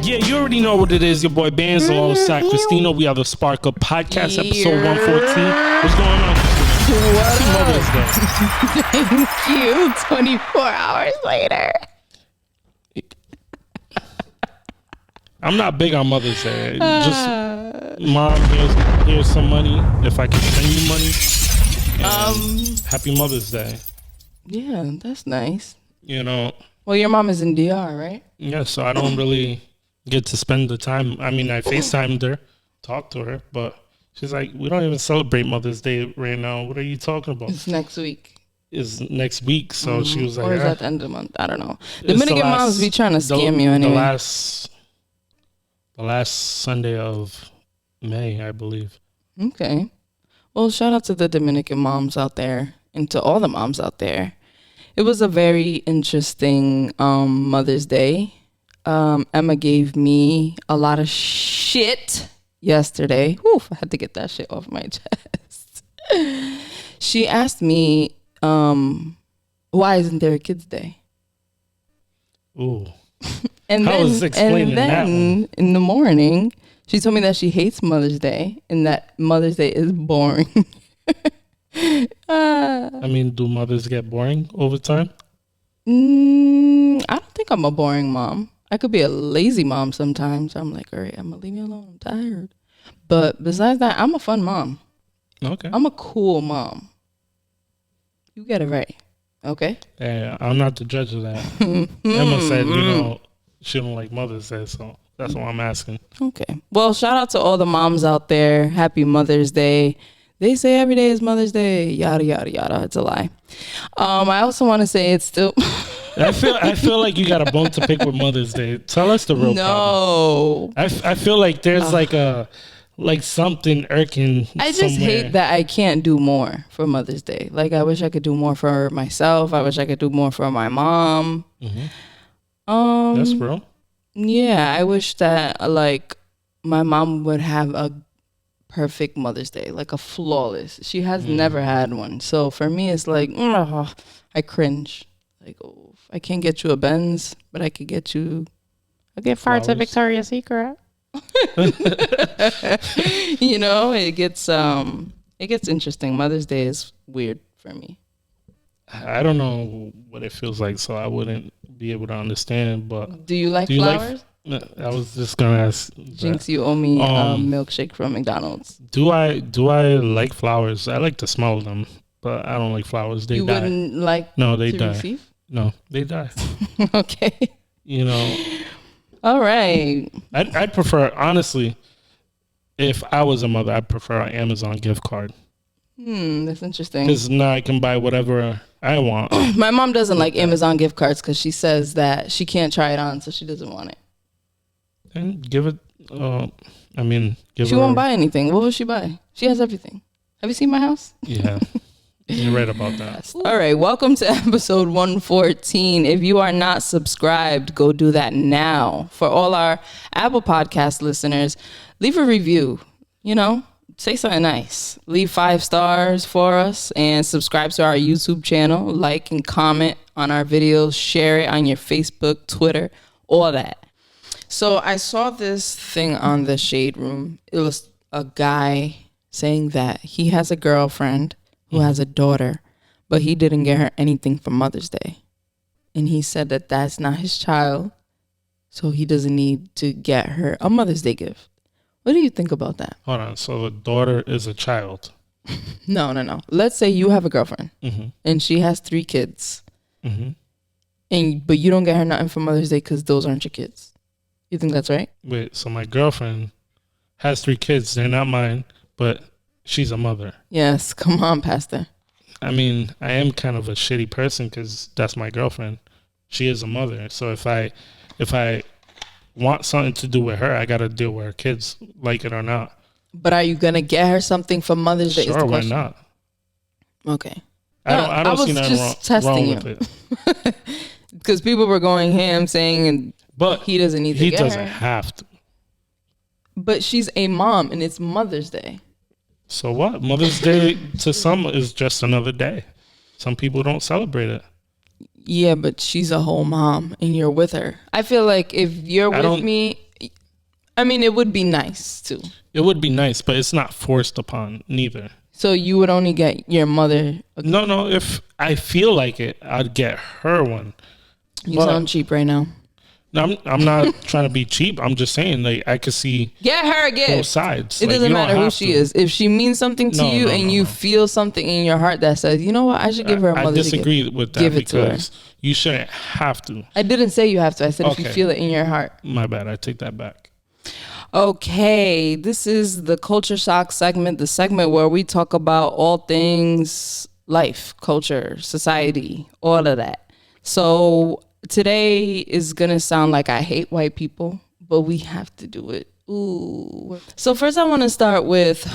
Yeah, you already know what it is. Your boy Banz alongside Cristina. We are the Spark Up Podcast, episode 114. What's going on, Cristina? Happy Mother's Day. Thank you. 24 hours later. I'm not big on Mother's Day. Just, Mom, here's some money. If I can send you money. Happy Mother's Day. Yeah, that's nice. You know. Well, your mom is in DR, right? Yeah, so I don't really get to spend the time. I mean, I FaceTimed her, talked to her, but she's like, we don't even celebrate Mother's Day right now. What are you talking about? It's next week. It's next week. So she was like, or is that the end of the month? I don't know. Dominican moms be trying to scam you anyway. The last Sunday of May, I believe. Okay. Well, shout out to the Dominican moms out there and to all the moms out there. It was a very interesting Mother's Day. Emma gave me a lot of shit yesterday. Oof, I had to get that shit off my chest. She asked me, why isn't there a Kids Day? Ooh. And then in the morning, she told me that she hates Mother's Day and that Mother's Day is boring. I mean, do mothers get boring over time? I don't think I'm a boring mom. I could be a lazy mom sometimes. I'm like, all right, I'm going to leave me alone. I'm tired. But besides that, I'm a fun mom. Okay. I'm a cool mom. You get it right. Okay? Yeah, I'm not the judge of that. Emma said, she don't like Mother's Day, so that's why I'm asking. Okay. Well, shout out to all the moms out there. Happy Mother's Day. They say every day is Mother's Day. Yada, yada, yada. It's a lie. I also want to say it's still... I feel like you got a bone to pick with Mother's Day. Tell us the real problem. I feel like there's like something irking. I just hate that I can't do more for Mother's Day. Like, I wish I could do more for myself. I wish I could do more for my mom. Mm-hmm. That's real. Yeah, I wish that like my mom would have a perfect Mother's Day, like a flawless. She has never had one. So for me, it's like I cringe. Like, oh, I can't get you a Benz, but I could get you. I'll get farts at Victoria's Secret. It gets interesting. Mother's Day is weird for me. I don't know what it feels like, so I wouldn't be able to understand. But do you like flowers? I was just gonna ask. Jinx, you owe me a milkshake from McDonald's. Do I like flowers? I like to smell them, but I don't like flowers. They die. You wouldn't like? No, they die. Receive? No, they die. Okay. All right. I'd prefer, honestly, if I was a mother, I'd prefer an Amazon gift card. That's interesting. Because now I can buy whatever I want. My mom doesn't like Amazon gift cards because she says that she can't try it on, so she doesn't want it. And give it, She won't buy anything. What will she buy? She has everything. Have you seen my house? Yeah. You're right about that. All right. Welcome to episode 114. If you are not subscribed, go do that now. For all our Apple Podcast listeners, leave a review. Say something nice. Leave 5 stars for us and subscribe to our YouTube channel. Like and comment on our videos. Share it on your Facebook, Twitter, all that. So I saw this thing on the Shade Room. It was a guy saying that he has a girlfriend who has a daughter, but he didn't get her anything for Mother's Day. And he said that that's not his child, so he doesn't need to get her a Mother's Day gift. What do you think about that? Hold on. So the daughter is a child? No. Let's say you have a girlfriend, and she has 3 kids, but you don't get her nothing for Mother's Day because those aren't your kids. You think that's right? Wait, so my girlfriend has 3 kids. They're not mine, but she's a mother. Yes. Come on, Pastor. I mean, I am kind of a shitty person because that's my girlfriend. She is a mother. So if I want something to do with her, I got to deal with her kids, like it or not. But are you going to get her something for Mother's Day? Sure, why not? Okay. I don't see nothing wrong with it. Because people were going ham saying but he doesn't need to get her. He doesn't have to. But she's a mom and it's Mother's Day. So what? Mother's Day to some is just another day. Some people don't celebrate it. Yeah, but she's a whole mom and you're with her. I feel like if you're with me, I mean, it would be nice too. It would be nice, but it's not forced upon neither. So you would only get your mother? Okay. No. If I feel like it, I'd get her one. You sound cheap right now. No, I'm not trying to be cheap. I'm just saying, like, I could see get her a gift. Both sides. It doesn't matter who she is. If she means something to you and you feel something in your heart that says, you know what, I should give her a mother's gift. I disagree with that because you shouldn't have to. I didn't say you have to. I said if you feel it in your heart. My bad. I take that back. Okay, this is the Culture Shock segment, the segment where we talk about all things life, culture, society, all of that. So today is going to sound like I hate white people, but we have to do it. Ooh. So first I want to start with,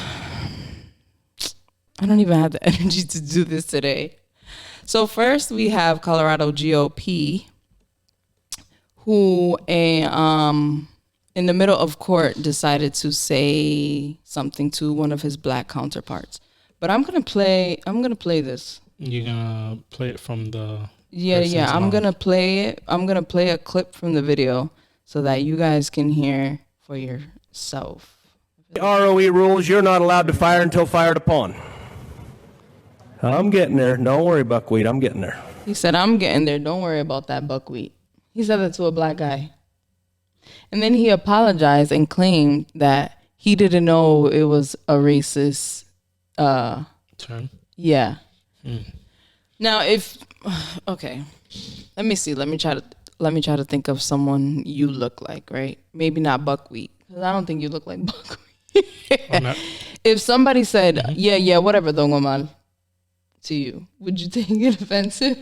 I don't even have the energy to do this today. So first we have Colorado GOP, who in the middle of court decided to say something to one of his black counterparts. But I'm gonna play this. You're gonna play it from the Yeah. I'm gonna play it. I'm gonna play a clip from the video so that you guys can hear for yourself. The ROE rules, you're not allowed to fire until fired upon. I'm getting there. Don't worry, buckwheat. I'm getting there. He said, I'm getting there. Don't worry about that buckwheat. He said that to a black guy. And then he apologized and claimed that he didn't know it was a racist term. Yeah. Now, okay, let me see. Let me try to think of someone you look like, right? Maybe not buckwheat, because I don't think you look like buckwheat. If somebody said, yeah, whatever, Don Omar, to you, would you take it offensive?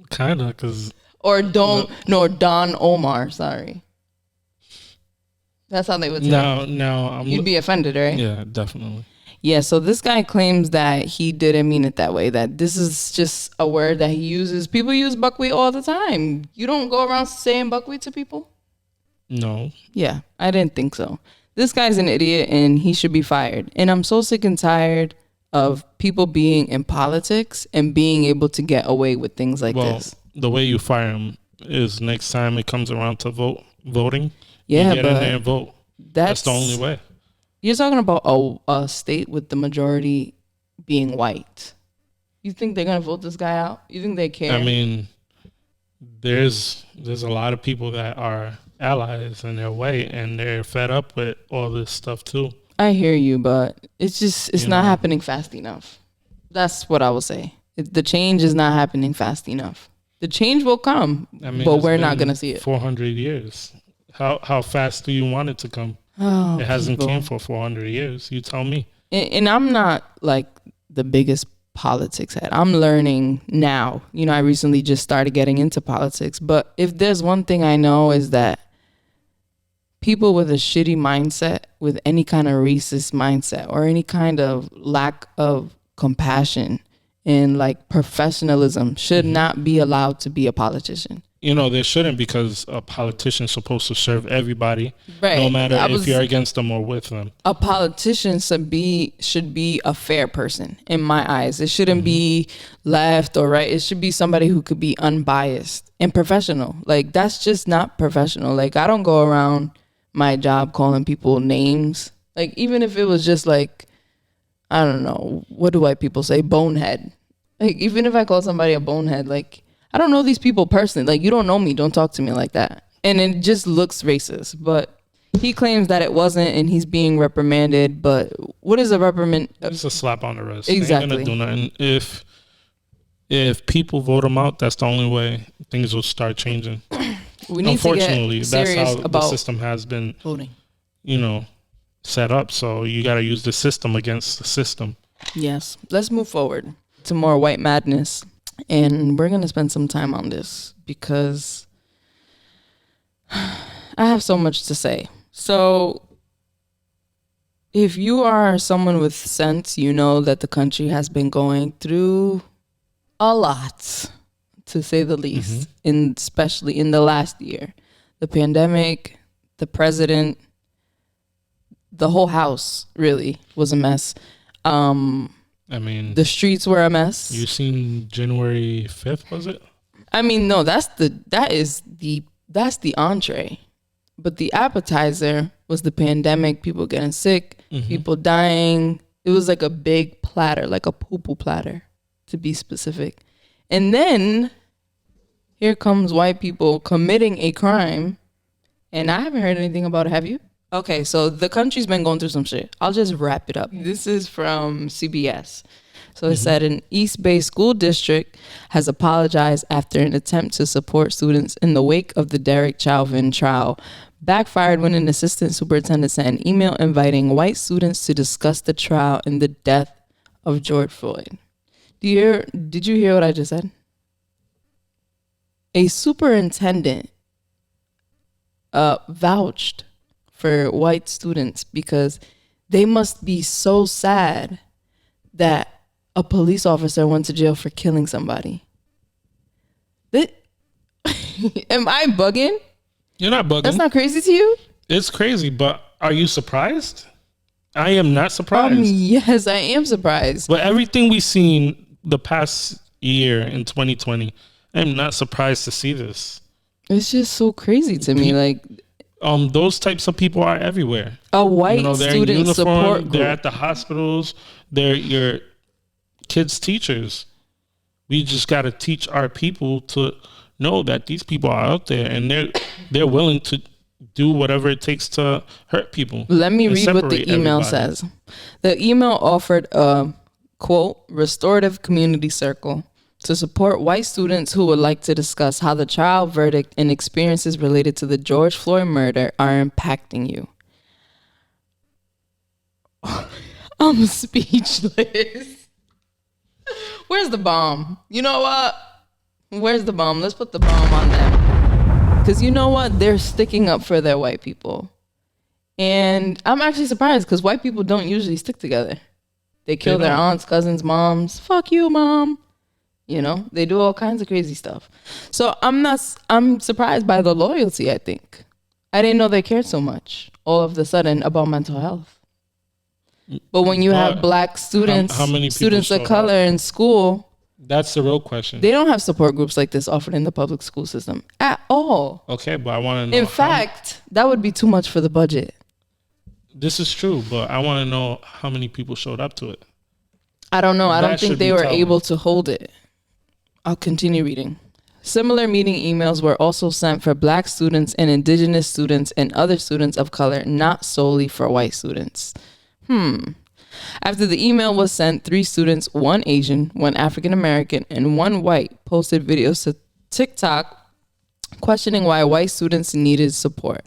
Kind of, because... Or Don Omar, sorry. That's how they would say it. No. You'd be offended, right? Yeah, definitely. Yeah, so this guy claims that he didn't mean it that way, that this is just a word that he uses. People use buckwheat all the time. You don't go around saying buckwheat to people? No. Yeah, I didn't think so. This guy's an idiot and he should be fired. And I'm so sick and tired of people being in politics and being able to get away with things like this. The way you fire him is next time it comes around to voting, yeah, you get in there and vote. That's the only way. You're talking about a state with the majority being white. You think they're going to vote this guy out? You think they care? I mean, there's a lot of people that are allies and they're white and they're fed up with all this stuff too. I hear you, but it's not happening fast enough. That's what I will say. The change is not happening fast enough. The change will come, but we're not going to see it. 400 years. How fast do you want it to come? Oh, it hasn't came for 400 years. You tell me. And I'm not like the biggest politics head. I'm learning now. I recently just started getting into politics. But if there's one thing I know is that people with a shitty mindset, with any kind of racist mindset or any kind of lack of compassion and like professionalism should not be allowed to be a politician. There shouldn't, because a politician's supposed to serve everybody, right? No matter if you're against them or with them. A politician should be a fair person in my eyes. It shouldn't be left or right. It should be somebody who could be unbiased and professional. Like, that's just not professional. Like, I don't go around my job calling people names. Like, even if it was just like, I don't know, what do white people say? Bonehead. Like, even if I call somebody a bonehead, like, I don't know these people personally. Like, you don't know me. Don't talk to me like that. And it just looks racist. But he claims that it wasn't, and he's being reprimanded. But what is a reprimand? It's a slap on the wrist. Exactly. Ain't gonna do nothing. If people vote him out, that's the only way things will start changing. We need Unfortunately, to get serious that's how about the system has been voting. Set up. So you got to use the system against the system. Yes. Let's move forward to more white madness. And we're going to spend some time on this because I have so much to say. So if you are someone with sense, you know that the country has been going through a lot, to say the least, especially in the last year. The pandemic, the president, the whole house really was a mess. I mean, the streets were a mess. You seen January 5th, was it? I mean, no, that's the entree. But the appetizer was the pandemic, people getting sick, people dying. It was like a big platter, like a poo-poo platter, to be specific. And then here comes white people committing a crime. And I haven't heard anything about it. Have you? Okay, so the country's been going through some shit. I'll just wrap it up. This is from CBS. So it said an East Bay school district has apologized after an attempt to support students in the wake of the Derek Chauvin trial backfired when an assistant superintendent sent an email inviting white students to discuss the trial and the death of George Floyd. Did you hear what I just said? A superintendent vouched for white students because they must be so sad that a police officer went to jail for killing somebody. Am I bugging? You're not bugging. That's not crazy to you? It's crazy, but are you surprised? I am not surprised. Yes, I am surprised. But everything we've seen the past year in 2020, I'm not surprised to see this. It's just so crazy to me. Like, those types of people are everywhere. A white they're student in uniform, support group. They're at the hospitals. They're your kids' teachers. We just got to teach our people to know that these people are out there and they're willing to do whatever it takes to hurt people. Let me read what the email says. The email offered a, quote, restorative community circle to support white students who would like to discuss how the trial verdict and experiences related to the George Floyd murder are impacting you. I'm speechless. Where's the bomb? You know what? Where's the bomb? Let's put the bomb on them. Because you know what? They're sticking up for their white people. And I'm actually surprised because white people don't usually stick together. They kill their aunts, cousins, moms. Fuck you, mom. You know, they do all kinds of crazy stuff. So I'm surprised by the loyalty, I think. I didn't know they cared so much all of a sudden about mental health. But when you have black students, how many students of color in school, that's the real question. They don't have support groups like this offered in the public school system at all. Okay, but I want to know. In fact, that would be too much for the budget. This is true, but I want to know how many people showed up to it. I don't know. I don't think they were able to hold it. I'll continue reading. Similar meeting emails were also sent for black students and indigenous students and other students of color, not solely for white students. After the email was sent, 3 students, 1 Asian, 1 African American, and 1 white, posted videos to TikTok questioning why white students needed support.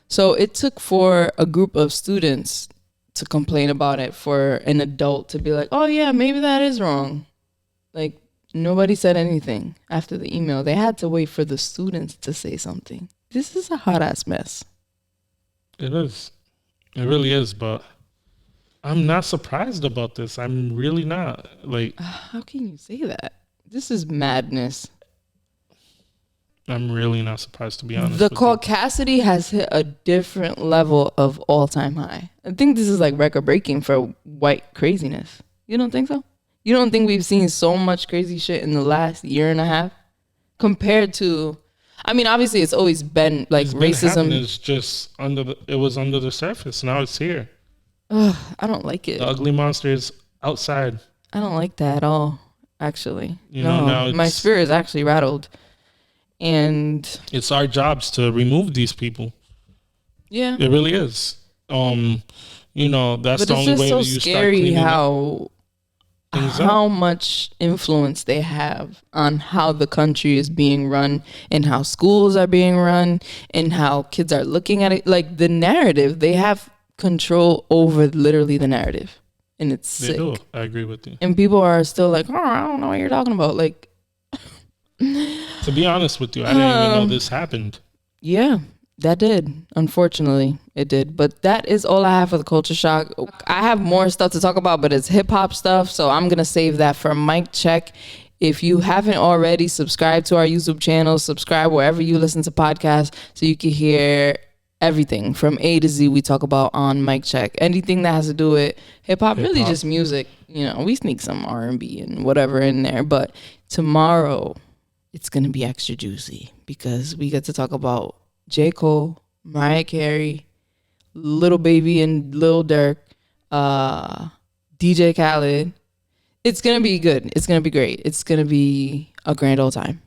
So it took for a group of students to complain about it for an adult to be like, oh yeah, maybe that is wrong. Like, nobody said anything after the email. They had to wait for the students to say something. This is a hot ass mess. It is. It really is, but I'm not surprised about this. I'm really not. Like, how can you say that? This is madness. I'm really not surprised, to be honest. The Caucacity has hit a different level of all-time high. I think this is like record-breaking for white craziness. You don't think so? You don't think we've seen so much crazy shit in the last year and a half compared to? I mean, obviously, it's always been like racism. It's just it was under the surface. Now it's here. Ugh, I don't like it. The ugly monster is outside. I don't like that at all, actually. Now my spirit is actually rattled. And it's our jobs to remove these people. Yeah. It really is. That's but the only way so that you start cleaning how much influence they have on how the country is being run and how schools are being run and how kids are looking at it. Like the narrative, they have control over literally the narrative, and it's sick. They do. I agree with you. And people are still like, oh, I don't know what you're talking about. Like, to be honest with you, I didn't even know this happened. Yeah, that did. Unfortunately, it did. But that is all I have for the culture shock. I have more stuff to talk about, but it's hip hop stuff, so I'm gonna save that for Mic Check. If you haven't already, subscribe to our YouTube channel. Subscribe wherever you listen to podcasts, so you can hear everything from A to Z we talk about on Mic Check. Anything that has to do with hip hop, really just music. We sneak some R&B and whatever in there. But tomorrow it's going to be extra juicy because we get to talk about J. Cole, Mariah Carey, Lil Baby and Lil Durk, DJ Khaled. It's going to be good. It's going to be great. It's going to be a grand old time.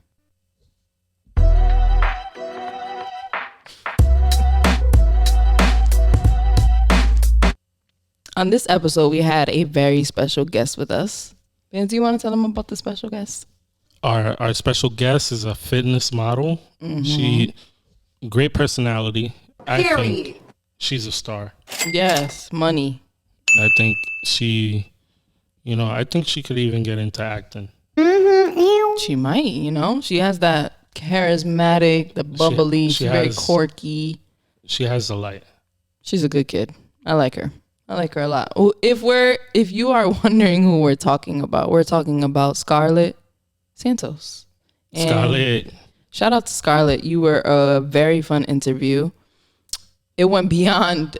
On this episode, we had a very special guest with us. Banz, do you want to tell them about the special guest? Our special guest is a fitness model. She great personality. I think she's a star. Yes, money. I think she, I think she could even get into acting. She might, she has that charismatic, the bubbly, she's very quirky. She has the light. She's a good kid. I like her. I like her a lot. If you are wondering who we're talking about Scarlet Santos. And Scarlet. Shout out to Scarlet. You were a very fun interview. It went beyond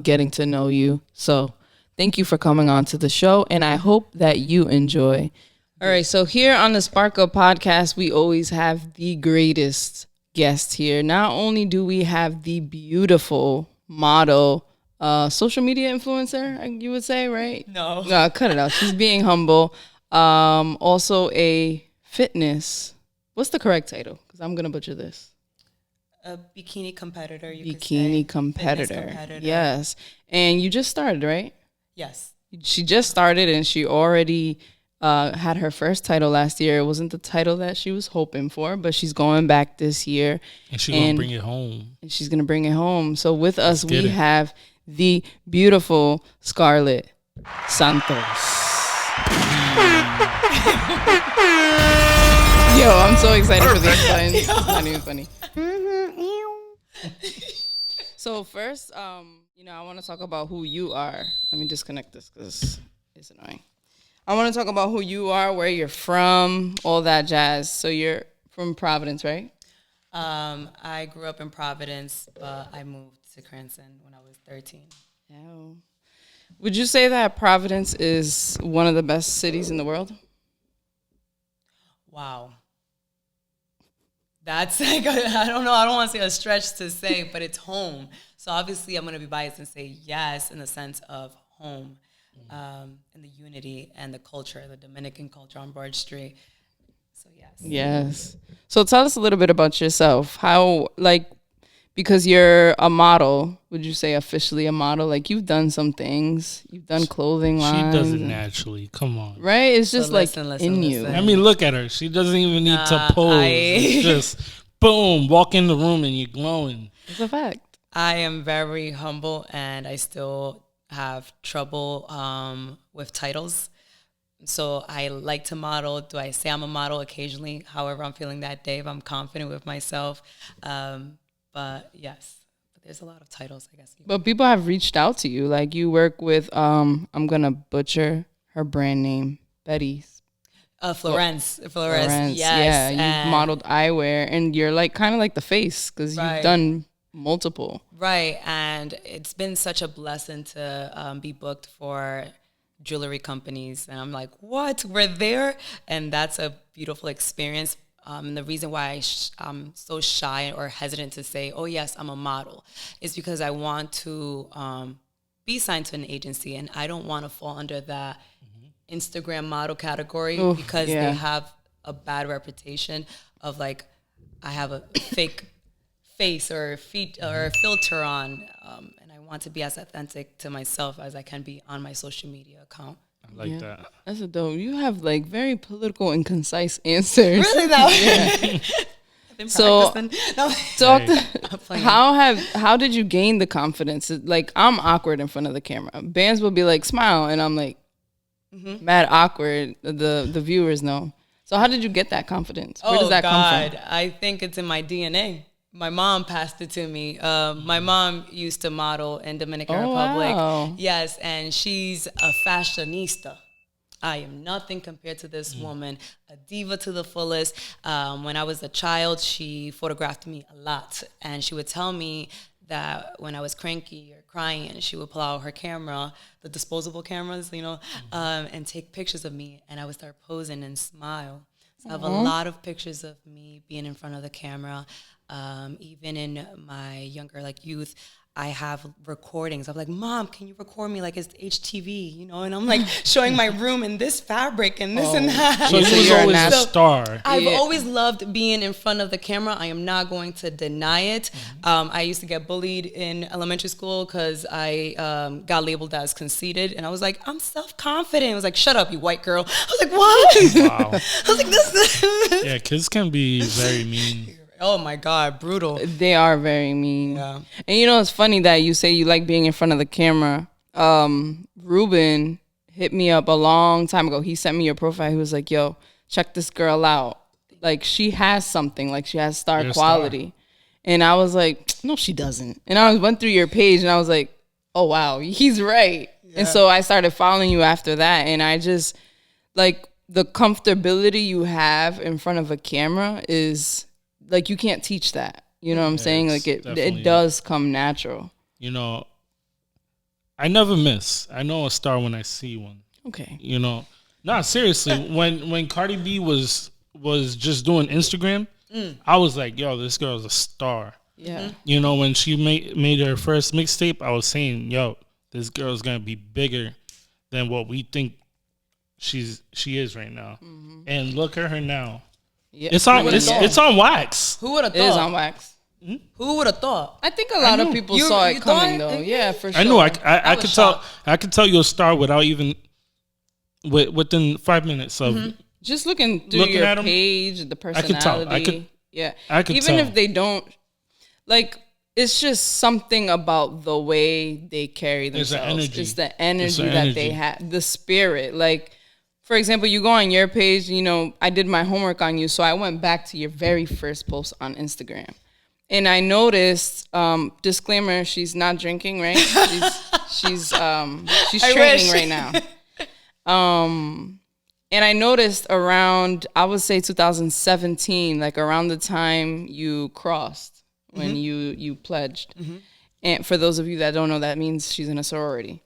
getting to know you. So thank you for coming on to the show, and I hope that you enjoy. All right, so here on the Spark Up podcast, we always have the greatest guest here. Not only do we have the beautiful model, social media influencer, you would say, right? No. Cut it out. She's being humble. Also a fitness. What's the correct title? Because I'm going to butcher this. A bikini competitor, Bikini competitor. Yes. And you just started, right? Yes. She just started and she already had her first title last year. It wasn't the title that she was hoping for, but she's going back this year. And she's going to bring it home. And she's going to bring it home. So with us, we have the beautiful Scarlet Santos. Yo, I'm so excited for these buttons. It's not even funny. So first, I want to talk about who you are. Let me disconnect this because it's annoying. I want to talk about who you are, where you're from, all that jazz. So you're from Providence, right? I grew up in Providence, but I moved to Cranston when I was 13. Oh. Would you say that Providence is one of the best cities in the world? Wow. That's like, I don't know. I don't want to say a stretch to say, but it's home. So obviously I'm going to be biased and say yes in the sense of home, and the unity and the culture, the Dominican culture on Broad Street. So yes. Yes. So tell us a little bit about yourself. How, because you're a model, would you say officially a model? Like, you've done some things. You've done clothing lines. She does it naturally. Come on. Right? It's just listen. you. I mean, look at her. She doesn't even need to pose. It's just, boom, walk in the room and you're glowing. It's a fact. I am very humble, and I still have trouble with titles. So I like to model. Do I say I'm a model occasionally? However I'm feeling that day, if I'm confident with myself. But yes, there's a lot of titles, I guess. But people have reached out to you. Like, you work with, I'm going to butcher her brand name, Betty's. Florence, Yeah, yes. you've modeled eyewear, and you're kind of like the face because you've done multiple. Right, and it's been such a blessing to be booked for jewelry companies. And I'm like, what? We're there? And that's a beautiful experience. And the reason why I'm so shy or hesitant to say, oh, yes, I'm a model, is because I want to be signed to an agency, and I don't want to fall under that Instagram model category because they have a bad reputation of I have a fake face or feet or a filter on, and I want to be as authentic to myself as I can be on my social media account. I like that. That's a dope. You have very political and concise answers. Really though? Yeah. So talk to how did you gain the confidence? I'm awkward in front of the camera. Bands will be like, smile, and I'm mad awkward. The viewers know. So how did you get that confidence? Where does that come from? I think it's in my DNA. My mom passed it to me. My mom used to model in Dominican Republic. Wow. Yes, and she's a fashionista. I am nothing compared to this woman, a diva to the fullest. When I was a child, she photographed me a lot, and she would tell me that when I was cranky or crying, she would pull out her camera, the disposable cameras, and take pictures of me, and I would start posing and smile. So I have a lot of pictures of me being in front of the camera. Even in my younger youth, I have recordings. I'm like, Mom, can you record me like it's HTV, And I'm like showing my room in this fabric and this and that. So you was always a star. I've always loved being in front of the camera. I am not going to deny it. I used to get bullied in elementary school because I got labeled as conceited. And I was like, I'm self-confident. I was like, shut up, you white girl. I was like, what? Wow. I was like, this. Yeah, kids can be very mean. Oh my God, brutal. They are very mean. Yeah. And it's funny that you say you like being in front of the camera. Ruben hit me up a long time ago. He sent me your profile. He was like, yo, check this girl out. Like, she has something. Like, she has star quality. And I was like, no, she doesn't. And I went through your page and I was like, oh, wow, he's right. Yeah. And so I started following you after that. And I just, like, the comfortability you have in front of a camera is... like, you can't teach that. You know what I'm saying? Like, it does come natural. I never miss. I know a star when I see one. Okay. No, seriously. when Cardi B was just doing Instagram, I was like, yo, this girl's a star. Yeah. When she made her first mixtape, I was saying, yo, this girl's going to be bigger than what we think she is right now. Mm-hmm. And look at her now. Yeah. It's on wax. Who would have thought? It is on wax. Hmm? Who would have thought? I think a lot of people saw it coming though. Yeah, for sure. I knew. I could tell. I could tell you're a star without even within 5 minutes of just looking through your page, the personality. I could. Yeah. I could even tell. if they don't like. It's just something about the way they carry themselves. It's the energy that they have, the spirit. Like, for example, you go on your page, I did my homework on you, so I went back to your very first post on Instagram. And I noticed, disclaimer, she's not drinking, right? She's training right now. And I noticed around, I would say 2017, like around the time you crossed, when you pledged. Mm-hmm. And for those of you that don't know, that means she's in a sorority.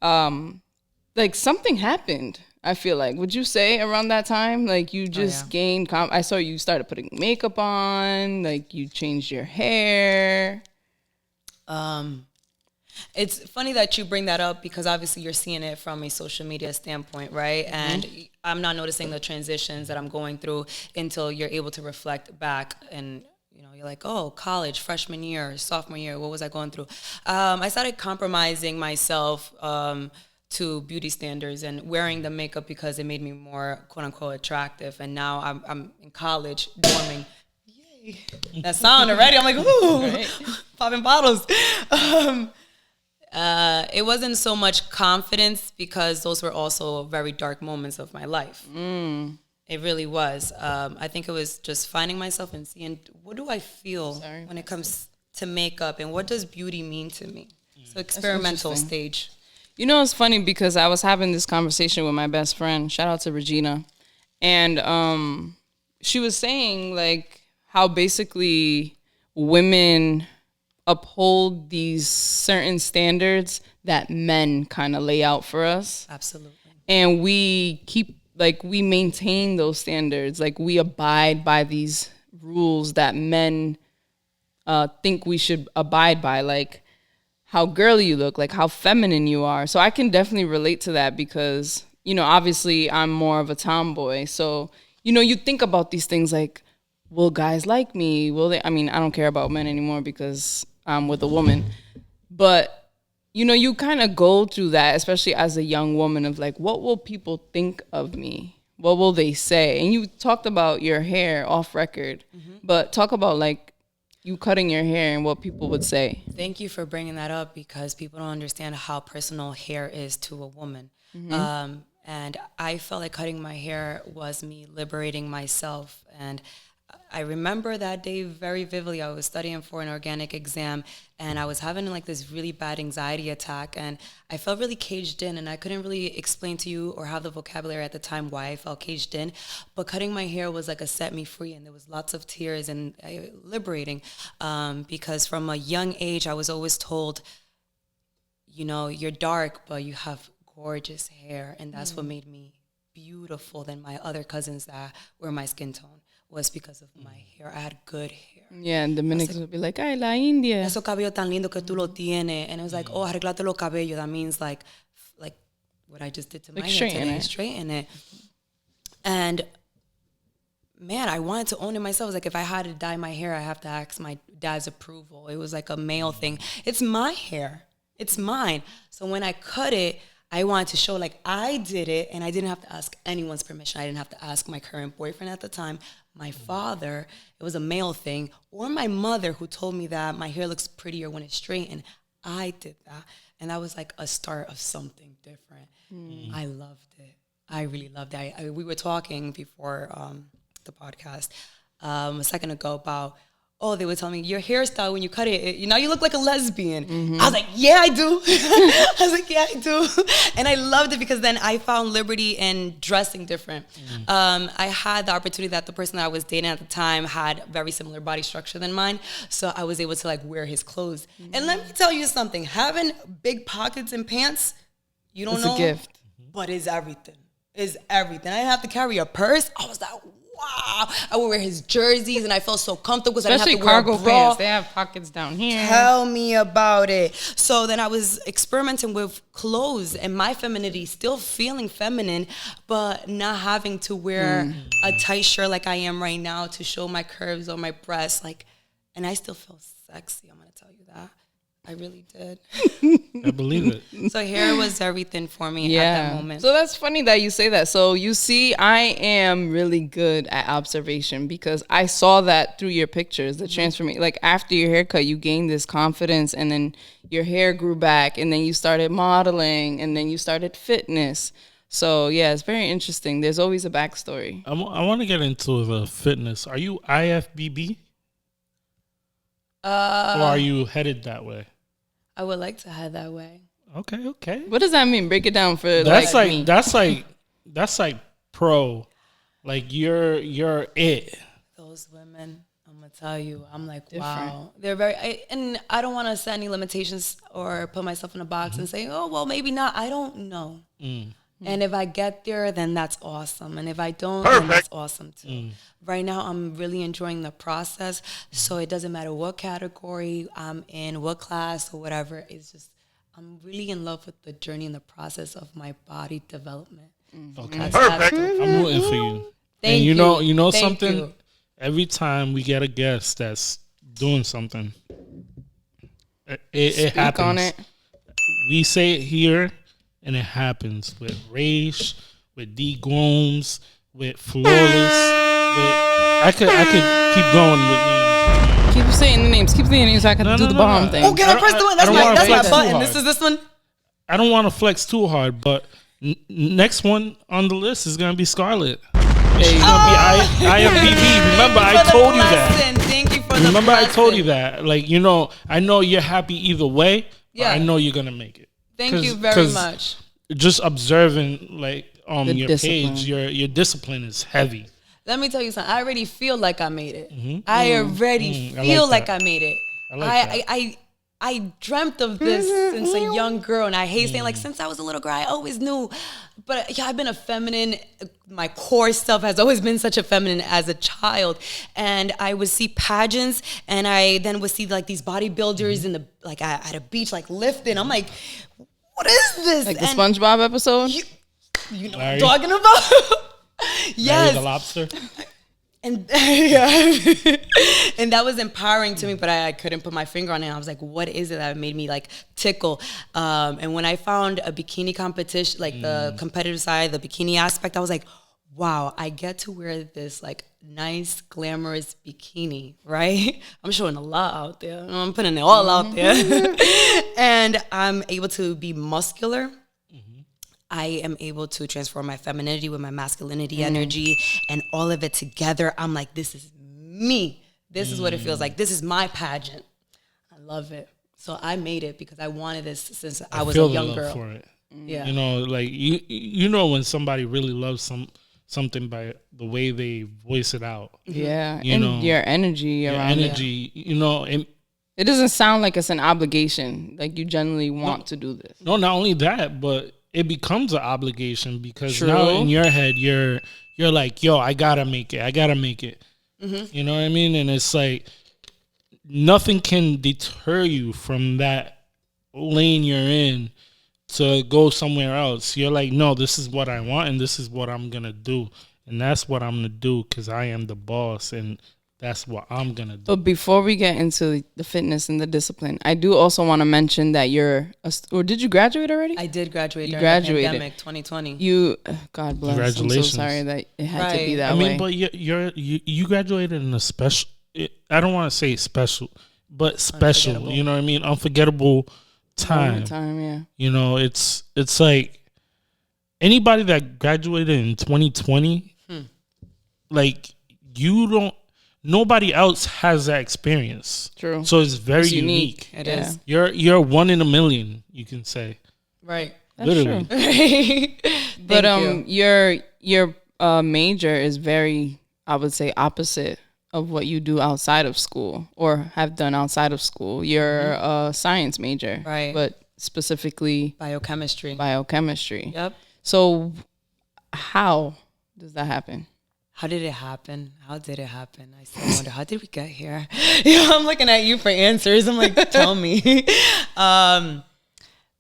Like something happened. I feel like, would you say around that time, like you just gained, I saw you started putting makeup on, like you changed your hair. It's funny that you bring that up because obviously you're seeing it from a social media standpoint, right? And I'm not noticing the transitions that I'm going through until you're able to reflect back and you're like, oh, college, freshman year, sophomore year, what was I going through? I started compromising myself to beauty standards and wearing the makeup because it made me more quote unquote attractive. And now I'm in college dorming. Yay. That sound already. I'm like, ooh, right. Popping bottles. It wasn't so much confidence because those were also very dark moments of my life. It really was. I think it was just finding myself and seeing what do I feel when it comes to makeup and what does beauty mean to me. So experimental stage. It's funny because I was having this conversation with my best friend. Shout out to Regina. And she was saying, like, how basically women uphold these certain standards that men kind of lay out for us. Absolutely. And we we maintain those standards. Like, we abide by these rules that men think we should abide by. Like, how girly you look, like how feminine you are. So I can definitely relate to that because, obviously I'm more of a tomboy. So, you think about these things like, will guys like me? Will they? I mean, I don't care about men anymore because I'm with a woman. But, you kind of go through that, especially as a young woman, of like, what will people think of me? What will they say? And you talked about your hair off record, but talk about like, you cutting your hair and what people would say. Thank you for bringing that up because people don't understand how personal hair is to a woman. And I felt like cutting my hair was me liberating myself. And I remember that day very vividly. I was studying for an organic exam and I was having like this really bad anxiety attack and I felt really caged in and I couldn't really explain to you or have the vocabulary at the time why I felt caged in, but cutting my hair was like a set me free and there was lots of tears and liberating because from a young age I was always told, you're dark but you have gorgeous hair and that's what made me beautiful than my other cousins that were my skin tone was because of my hair. I had good hair. Yeah, and Dominicans would be like, ay, la India. Eso cabello tan lindo que tú lo tienes. And it was like, oh, arreglate los cabellos. That means like what I just did to my hair today. Straighten it. And man, I wanted to own it myself. It was like, if I had to dye my hair, I have to ask my dad's approval. It was like a male thing. It's my hair. It's mine. So when I cut it, I wanted to show like I did it, and I didn't have to ask anyone's permission. I didn't have to ask my current boyfriend at the time, my father. It was a male thing, or my mother, who told me that my hair looks prettier when it's straightened. I did that, and that was like a start of something different. I loved it. I really loved it. We were talking before the podcast a second ago about, they were telling me your hairstyle when you cut it, you look like a lesbian. I was like, yeah, I do. And I loved it because then I found liberty in dressing different. I had the opportunity that the person that I was dating at the time had very similar body structure than mine, so I was able to like wear his clothes. And let me tell you something, having big pockets in pants, you don't know, it's a gift, but it's everything. It's everything. I didn't have to carry a purse. I was like, wow. I would wear his jerseys, and I felt so comfortable because I didn't have to wear a bra. Especially cargo pants. They have pockets down here. Tell me about it. So then I was experimenting with clothes and my femininity, still feeling feminine, but not having to wear a tight shirt like I am right now to show my curves or my breasts. And I still feel sexy. I'm going to tell you that. I really did. I believe it. So hair was everything for me at that moment. So that's funny that you say that. So you see, I am really good at observation because I saw that through your pictures, the transformation. Like after your haircut, you gained this confidence, and then your hair grew back, and then you started modeling, and then you started fitness. So yeah, it's very interesting. There's always a backstory. I want to get into the fitness. Are you IFBB? Or are you headed that way? I would like to head that way. Okay. What does that mean? Break it down for that's like me. That's like pro. Like you're it. Those women, I'm gonna tell you, I'm like, wow. They're very, and I don't want to set any limitations or put myself in a box and say, oh well, maybe not. I don't know. And if I get there, then that's awesome. And if I don't, then that's awesome too. Right now, I'm really enjoying the process. So it doesn't matter what category I'm in, what class or whatever. It's just, I'm really in love with the journey and the process of my body development. Okay. I'm rooting for you. Thank you. You know Thank something? you. Every time we get a guest that's doing something, it happens. On it. We say it here, and it happens with Raish, with D. Gomes, with Flawless. I could keep going with names. Keep saying the names. Keep saying the names so I can do the bomb thing. Oh, can I press the one? That's my button. This one. I don't want to flex too hard, but next one on the list is going to be Scarlet. She's going to be IFBB. Remember, I told you that. Thank you for the Remember, I told you that. Like, I know you're happy either way, but I know you're going to make it. Thank you very much. Just observing, like, on your discipline. page, your discipline is heavy. Let me tell you something. I already feel like I made it. I already feel like I made it. I dreamt of this since a young girl, and I hate saying since I was a little girl, I always knew. But yeah, I've been a feminine. My core self has always been such a feminine as a child, and I would see pageants, and I then would see like these bodybuilders in the at a beach lifting. I'm like, what is this? Like the SpongeBob episode. You know what I'm talking about? Yes. The lobster. And and that was empowering to me, but I couldn't put my finger on it. I was like, what is it that made me tickle? And when I found a bikini competition, the competitive side, the bikini aspect, I was like, wow, I get to wear this nice, glamorous bikini, right? I'm showing a lot out there. I'm putting it all out there. And I'm able to be muscular. I am able to transform my femininity with my masculinity energy and all of it together. I'm like, this is me. This is what it feels like. This is my pageant. I love it. So I made it because I wanted this since I was a young girl. For it. Yeah. You know when somebody really loves something by the way they voice it out. Yeah. You know, your energy around it. And it doesn't sound like it's an obligation. Like you genuinely want to do this. No, not only that, but it becomes an obligation because True. now in your head you're like, yo, I gotta make it. You know what I mean? And it's like nothing can deter you from that lane you're in to go somewhere else. You're like, no, this is what I want and this is what I'm gonna do, and that's what I'm gonna do because I am the boss and that's what I'm gonna do. But before we get into the fitness and the discipline, I do also want to mention that or did you graduate already? I did graduate during the pandemic, 2020. God bless. Congratulations. I'm so sorry that it had to be that way. I mean, but you graduated in a special. I don't want to say special, but special. You know what I mean? Unforgettable time. Yeah. You know, it's like anybody that graduated in 2020, like nobody else has that experience. True. So it's very unique. It is. You're one in a million, you can say. Right. That's literally. True. But your major is very, I would say, opposite of what you do outside of school or have done outside of school. You're a science major. Right. But specifically Biochemistry. Yep. So how does that happen? How did it happen? I still wonder, how did we get here? I'm looking at you for answers. I'm like, tell me.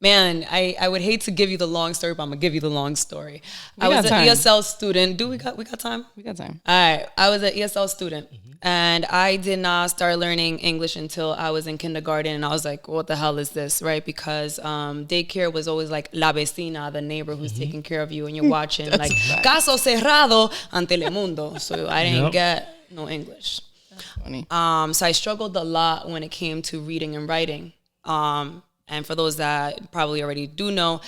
Man, I would hate to give you the long story, but I'm going to give you the long story. I was an ESL student. We got time? We got time. All right. I was an ESL student, and I did not start learning English until I was in kindergarten, and I was like, what the hell is this, right? Because daycare was always like la vecina, the neighbor who's taking care of you, and you're watching like Caso Cerrado on Telemundo. So I didn't get no English. That's funny. So I struggled a lot when it came to reading and writing. And for those that probably already do know,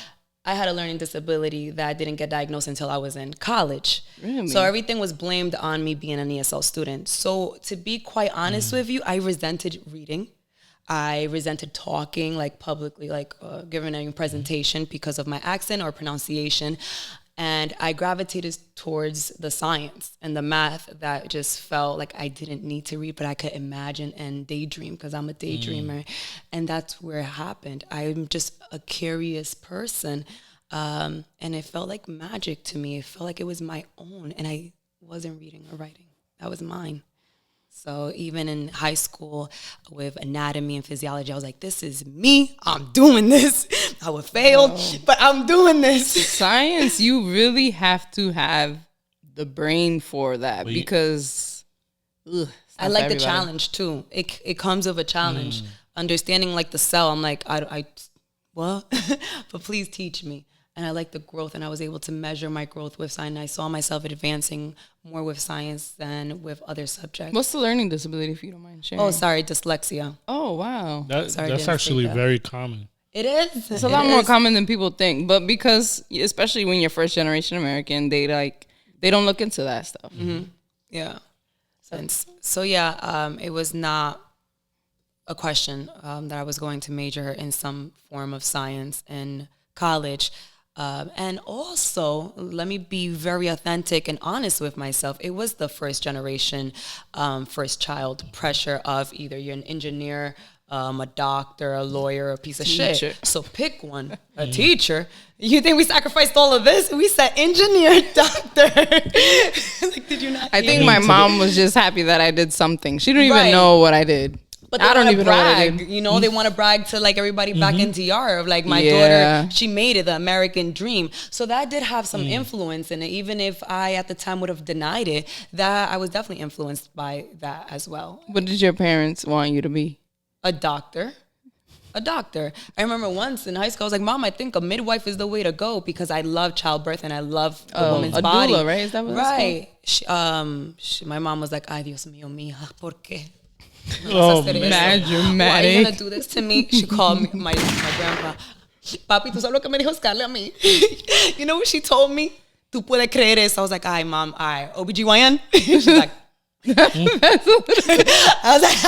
I had a learning disability that didn't get diagnosed until I was in college. Really? So everything was blamed on me being an ESL student. So to be quite honest with you, I resented reading. I resented talking like publicly, like giving a presentation because of my accent or pronunciation. And I gravitated towards the science and the math that just felt like I didn't need to read, but I could imagine and daydream because I'm a daydreamer. And that's where it happened. I'm just a curious person. And it felt like magic to me. It felt like it was my own. And I wasn't reading or writing. That was mine. So even in high school with anatomy and physiology, I was like, this is me. I'm doing this. I would fail, but I'm doing this. Science, you really have to have the brain for that because I like the challenge too. It comes with a challenge. Understanding like the cell, I'm like, I what? But please teach me. And I like the growth, and I was able to measure my growth with science. I saw myself advancing more with science than with other subjects. What's the learning disability, if you don't mind sharing? Oh, sorry, dyslexia. Oh, wow. That's actually very common. It is. It's a lot more common than people think, but because, especially when you're first generation American, they don't look into that stuff. Yeah. So it was not a question that I was going to major in some form of science in college. And also, let me be very authentic and honest with myself. It was the first generation, first child pressure of either you're an engineer, a doctor, a lawyer, a piece of shit. So pick one. A teacher. You think we sacrificed all of this? We said engineer, doctor. Like, did you not? I think my mom was just happy that I did something. She didn't even know what I did. But I don't even know what I did. You know, they want to brag to like everybody back in TR of like my daughter, she made it, the American dream. So that did have some influence in it. Even if I at the time would have denied it, that I was definitely influenced by that as well. What did your parents want you to be? A doctor. I remember once in high school, I was like, Mom, I think a midwife is the way to go because I love childbirth and I love the woman's a body. Doula, right? Is that what it's called? My mom was like, ay, Dios mío, mija, ¿por qué? Oh, imagine, why are you gonna do this to me? She called me, my grandpa. Papi, tú sabes lo que me dijo Scarlet a mí? You know what she told me? Tú puedes creer eso. I was like, ay, Mom, ay, OBGYN? She's like, I was like,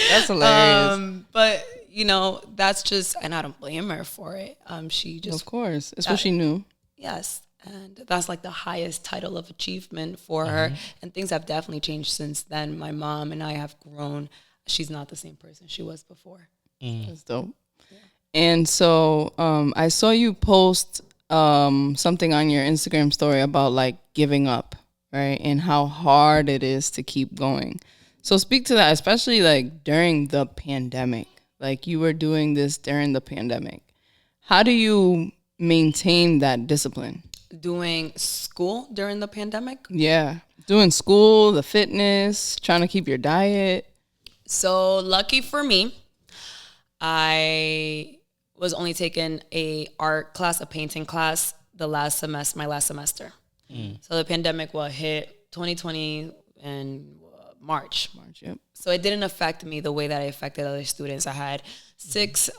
that's hilarious. But you know, that's just, and I don't blame her for it. She just, of course, it's what she knew. Yes. And that's like the highest title of achievement for her. And things have definitely changed since then. My mom and I have grown. She's not the same person she was before. That's dope. Yeah. And so I saw you post something on your Instagram story about like giving up, right? And how hard it is to keep going. So speak to that, especially like during the pandemic. Like you were doing this during the pandemic. How do you maintain that discipline? Doing school during the pandemic? Yeah. Doing school, the fitness, trying to keep your diet. So lucky for me, I was only taking a art class, a painting class, my last semester. So the pandemic hit 2020 in March. Yep. So it didn't affect me the way that it affected other students. I had six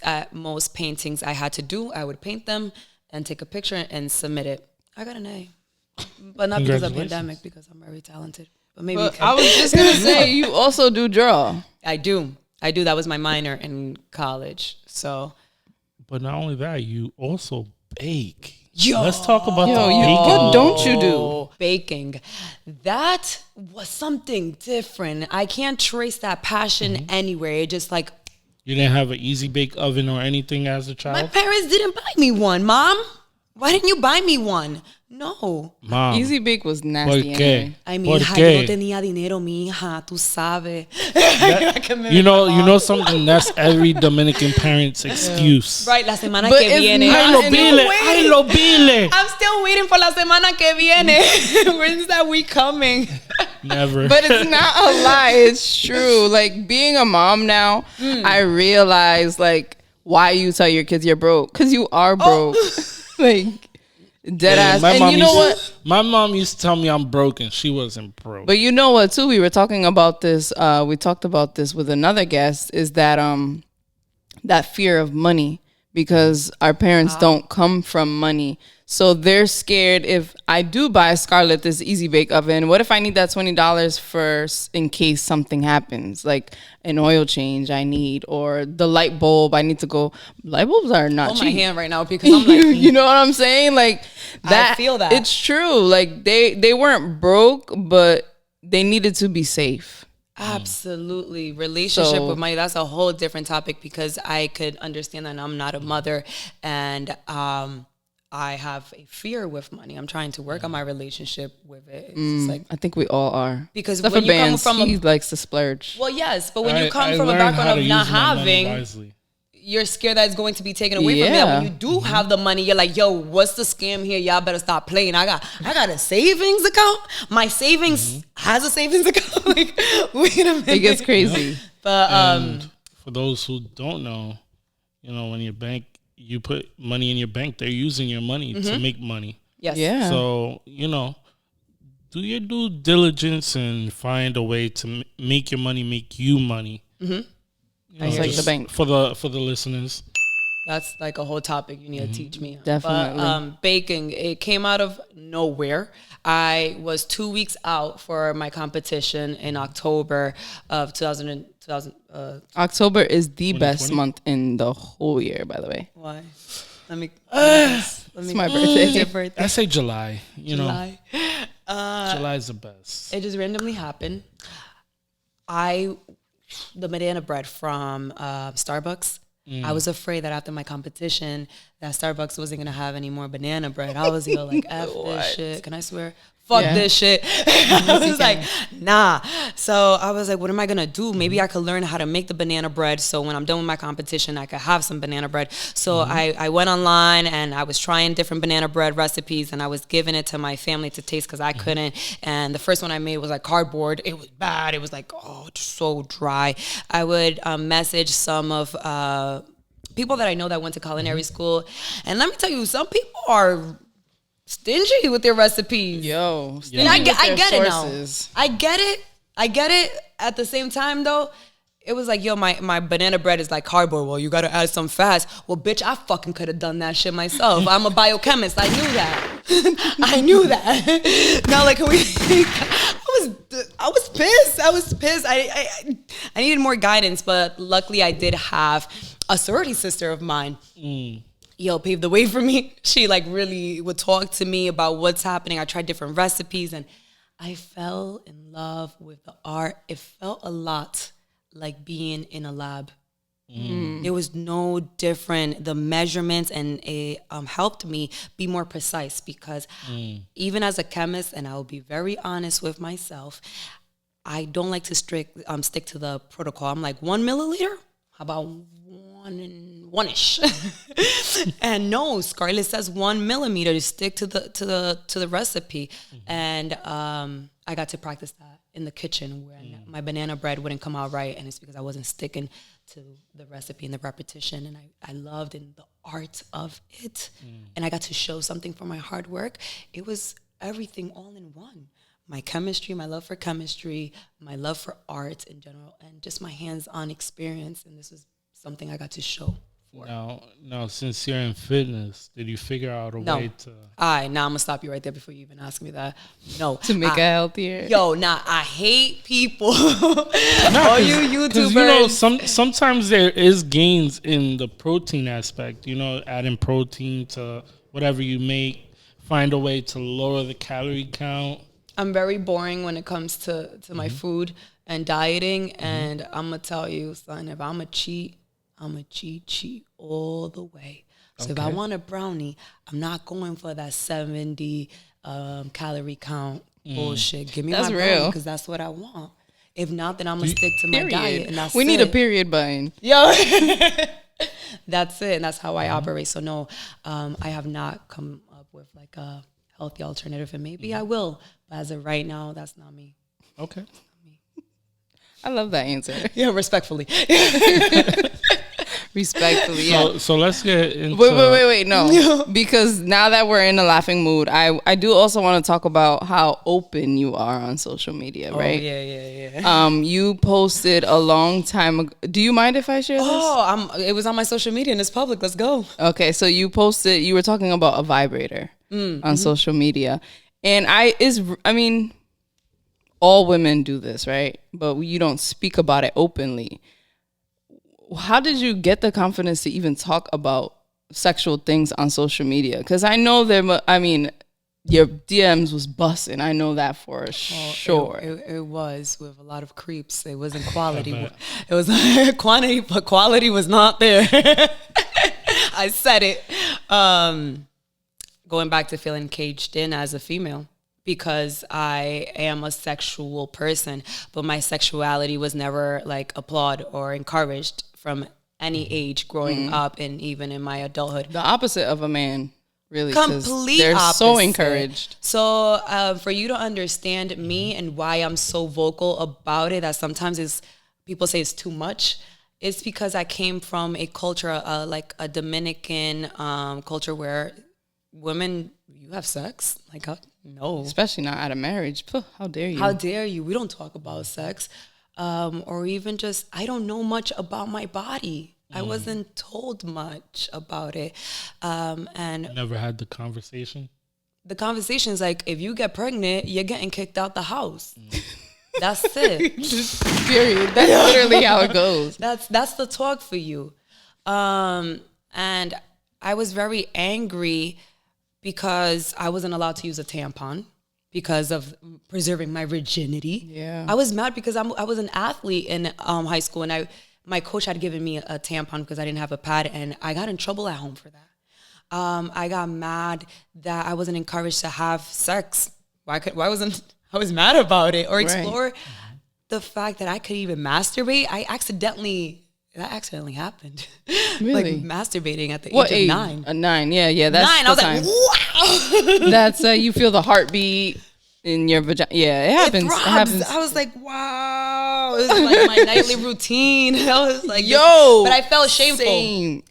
at most paintings I had to do. I would paint them and take a picture and submit it. I got an A. But not because of pandemic, because I'm very talented. But maybe I was just going to say, you also do draw. I do. That was my minor in college. So, But not only that, you also bake. Yo. Let's talk about the baking. baking. What don't you do? Baking. That was something different. I can't trace that passion anywhere. It just like... You didn't have an easy bake oven or anything as a child? My parents didn't buy me one, Mom. Why didn't you buy me one? No. Mom. Easy Bake was nasty. ¿Por qué? Anyway. Ay, ¿Por mija, qué? yo no tenía dinero, mi hija, tú sabes. You know something that's every Dominican parent's excuse. Right, la semana But que it's viene. not- Ay, lo and bile, wait. ay, lo bile. I'm still waiting for la semana que viene. When's that week coming? Never. But it's not a lie. It's true. Like being a mom now, I realize like why you tell your kids you're broke. Because you are broke. Like dead ass. My And mom you know used- what? My mom used to tell me I'm broken. She wasn't broke. But you know what too? We were talking about this. We talked about this with another guest. Is that that fear of money, because our parents don't come from money. So they're scared if I do buy Scarlet this Easy Bake Oven, what if I need that $20 first in case something happens? Like an oil change I need, or the light bulb I need to go. Light bulbs are not Hold cheap. my hand right now because I'm like, You know what I'm saying? Like that. I feel that. It's true. Like they weren't broke, but they needed to be safe. absolutely. Relationship So- with money, that's a whole different topic because I could understand that I'm not a mother and I have a fear with money. I'm trying to work on my relationship with it. It's just like, I think we all are. because Except when for you come Banz, from he a, likes to splurge. well, yes, but when you come I from a learned how background to of not use my money having, wisely. you're scared that it's going to be taken away from you. Yeah. When you do have the money, you're like, yo, what's the scam here? Y'all better stop playing. I got a savings account. My savings has a savings account. Like, wait a minute. It gets crazy. But And for those who don't know, when your bank, you put money in your bank, they're using your money to make money. yes. Yeah. So, do your due diligence and find a way to make your money make you money. It's like the just bank. for the listeners. That's like a whole topic you need to teach me. Definitely. But baking, it came out of nowhere. I was 2 weeks out for my competition in October of 2000. October is the best 2020? month in the whole year, by the way. Why? Let me. It's my birthday. Your birthday. I say July. July. July's the best. It just randomly happened. The banana bread from Starbucks. I was afraid that after my competition, that Starbucks wasn't gonna have any more banana bread. I was like, "F this shit." Can I swear? Fuck Yeah. this shit. I was like, nah. So I was like, what am I gonna do? Maybe I could learn how to make the banana bread. So when I'm done with my competition, I could have some banana bread. So I went online and I was trying different banana bread recipes and I was giving it to my family to taste because I couldn't. And the first one I made was like cardboard. It was bad. It was like, oh, it's so dry. I would message some of people that I know that went to culinary school. And let me tell you, some people are stingy with their recipes. Yo, And I get it now. sources. I get it. At the same time, though, it was like, yo, my banana bread is like cardboard. Well, you got to add some fats. Well, bitch, I fucking could have done that shit myself. I'm a biochemist. I knew that. I knew that. Now, like, I was pissed. I needed more guidance, but luckily I did have a sorority sister of mine. Yo, paved the way for me. She like really would talk to me about what's happening. I tried different recipes and I fell in love with the art. It felt a lot like being in a lab. It was no different. The measurements and it helped me be more precise because even as a chemist, and I will be very honest with myself, I don't like to stick to the protocol. I'm like 1 milliliter. How about one-ish? And no, Scarlet says 1 millimeter to stick to the recipe. And I got to practice that in the kitchen when my banana bread wouldn't come out right, and it's because I wasn't sticking to the recipe and the repetition, and I loved in the art of it. And I got to show something for my hard work. It was everything all in one. My chemistry, my love for chemistry, my love for art in general, and just my hands-on experience. And this was something I got to show for. Now, since you're in fitness, did you figure out a way to... Now I'm going to stop you right there before you even ask me that. No. To make it healthier. I hate people. All you YouTubers. Sometimes there is gains in the protein aspect, adding protein to whatever you make, find a way to lower the calorie count. I'm very boring when it comes to my food and dieting. And I'm going to tell you, son, if I'm a cheat, I'm a cheat all the way. So if I want a brownie, I'm not going for that 70 calorie count bullshit. Give me my brownie because that's what I want. If not, then I'm going to stick to my diet. And that's we need a period button. Yo. That's it. And that's how I operate. So no, I have not come up with like a healthy alternative. And maybe I will. But as of right now, that's not me. Okay. I love that answer. Yeah, respectfully. Respectfully, yeah. So let's get into... Wait, no. Because now that we're in a laughing mood, I do also want to talk about how open you are on social media, right? Yeah. You posted a long time ago. Do you mind if I share this? It was on my social media and it's public. Let's go. Okay, so you were talking about a vibrator on social media. And all women do this, right? But you don't speak about it openly. How did you get the confidence to even talk about sexual things on social media? Because I know your DMs was busting. I know that for sure. It was with a lot of creeps. It wasn't quality. It was quantity, but quality was not there. I said it. Going back to feeling caged in as a female. Because I am a sexual person, but my sexuality was never like applauded or encouraged from any age growing up and even in my adulthood. The opposite of a man, really. Complete they're opposite. So encouraged. So for you to understand me and why I'm so vocal about it, that sometimes people say it's too much, it's because I came from a culture, like a Dominican culture where women, you have sex? Like, no. Especially not out of marriage. How dare you? How dare you? We don't talk about sex. Or even just, I don't know much about my body. I wasn't told much about it. And never had the conversation? The conversation is like, if you get pregnant, you're getting kicked out the house. That's it. Period. That's literally how it goes. That's the talk for you. And I was very angry because I wasn't allowed to use a tampon because of preserving my virginity. Yeah. I was mad because I was an athlete in high school, and my coach had given me a tampon because I didn't have a pad, and I got in trouble at home for that. I got mad that I wasn't encouraged to have sex. Why wasn't I was mad about it or explore the fact that I could even masturbate? That accidentally happened. Really? Like masturbating at the age of 9. 9, yeah. That's 9. I was like, wow. That's you feel the heartbeat in your vagina. Yeah, it happens. It happens. I was like, wow. It was like my nightly routine. I was like, but I felt shameful. Same.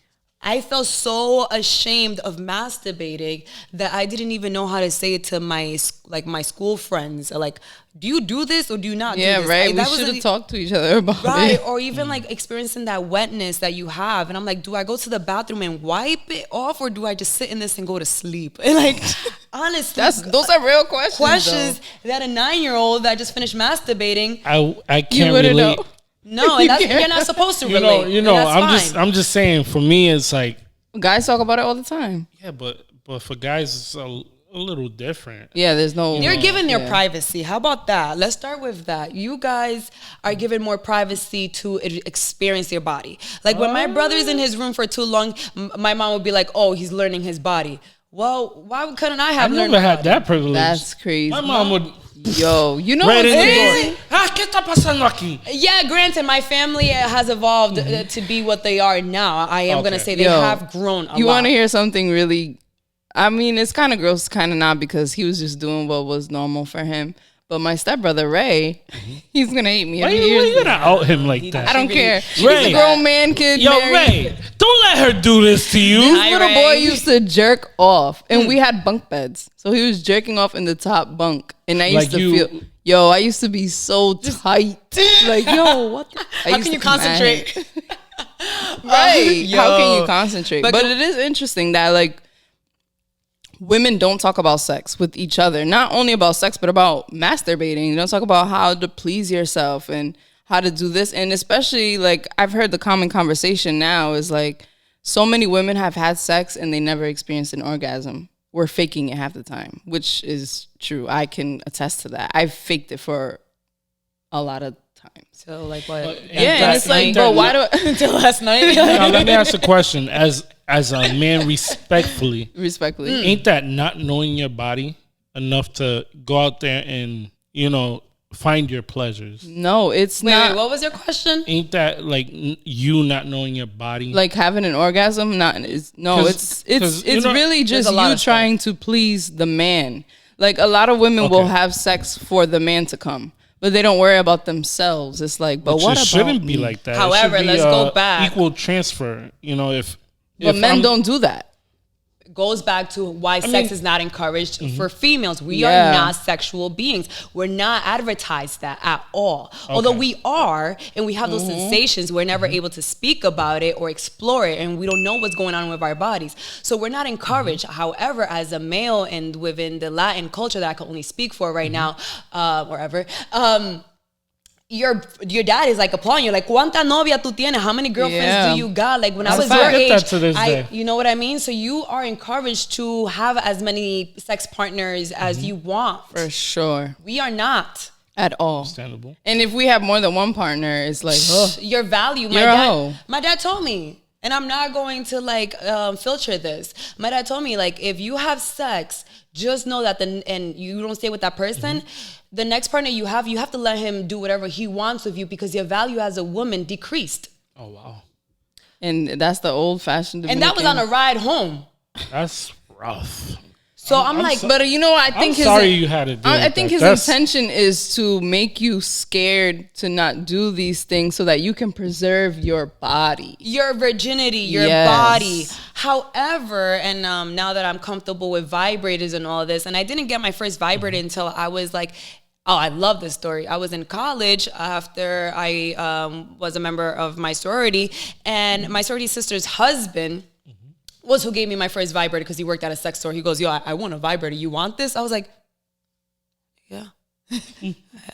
I felt so ashamed of masturbating that I didn't even know how to say it to my school friends. Like, do you do this or do you not do this? Yeah, right. Like, we should have talked to each other about it. Or even like experiencing that wetness that you have. And I'm like, do I go to the bathroom and wipe it off or do I just sit in this and go to sleep? And like, honestly. Those are real questions. Questions that a 9-year-old that just finished masturbating. I can't relate. Know. No, and you're not supposed to relate. I'm just saying. For me, it's like guys talk about it all the time. Yeah, but for guys, it's a little different. Yeah, there's no. You're given your privacy. How about that? Let's start with that. You guys are given more privacy to experience your body. Like when my brother's in his room for too long, my mom would be like, "Oh, he's learning his body." Well, why couldn't I have learned? I never had that privilege. That's crazy. My mom would. Yo, you know Right what's in the crazy? door. ¿Qué está pasando aquí? Yeah, granted, my family has evolved to be what they are now. I am going to say they have grown a lot. You want to hear something really... I mean, it's kind of gross, kind of not, because he was just doing what was normal for him. But my stepbrother, Ray, he's going to hate me. Why you going to out him like that? I don't care. Ray. He's a grown man, kid. Yo, married. Ray, don't let her do this to you. This little boy used to jerk off, and we had bunk beds. So he was jerking off in the top bunk. And I used to feel... Yo, I used to be so tight. Like, yo, what the... How can you concentrate? Right. How can you concentrate? But it is interesting that, like, women don't talk about sex with each other. Not only about sex, but about masturbating. They don't talk about how to please yourself and how to do this. And especially, like, I've heard the common conversation now is, like, so many women have had sex and they never experienced an orgasm. We're faking it half the time, which is true. I can attest to that. I've faked it for a lot of times. So, like, what? And it's like, bro, why do until last night? Now, let me ask a question. As a man, respectfully, ain't that not knowing your body enough to go out there and, find your pleasures? No, it's not. Wait, what was your question? Ain't that like you not knowing your body? Like having an orgasm? It's really just you trying to please the man. Like a lot of women will have sex for the man to come, but they don't worry about themselves. It's like, but what about shouldn't be like that. However, let's go back. Equal transfer. But men don't do that. Goes back to why sex is not encouraged for females. We are not sexual beings. We're not advertised that at all. Okay. Although we are, and we have those sensations, we're never able to speak about it or explore it, and we don't know what's going on with our bodies. So we're not encouraged. However, as a male and within the Latin culture that I can only speak for right now, or ever, your dad is like applauding you, like, ¿cuánta novia tú tienes? How many girlfriends do you got? Like when I was your age, you know what I mean? So you are encouraged to have as many sex partners as you want. For sure. We are not. At all. Understandable. And if we have more than one partner, it's like, your value. My dad told me, and I'm not going to filter this. My dad told me, like, if you have sex, just know that and you don't stay with that person, the next partner you have to let him do whatever he wants with you because your value as a woman decreased. Oh, wow. And that's the old-fashioned Dominican. And that was on a ride home. That's rough. So I'm like, but I think you had to do I think his intention is to make you scared to not do these things so that you can preserve your body, your virginity, your body. However, and now that I'm comfortable with vibrators and all this, and I didn't get my first vibrator until I was like, oh, I love this story. I was in college after I was a member of my sorority, and my sorority sister's husband was who gave me my first vibrator because he worked at a sex store. He goes, yo, I want a vibrator. You want this? I was like, yeah,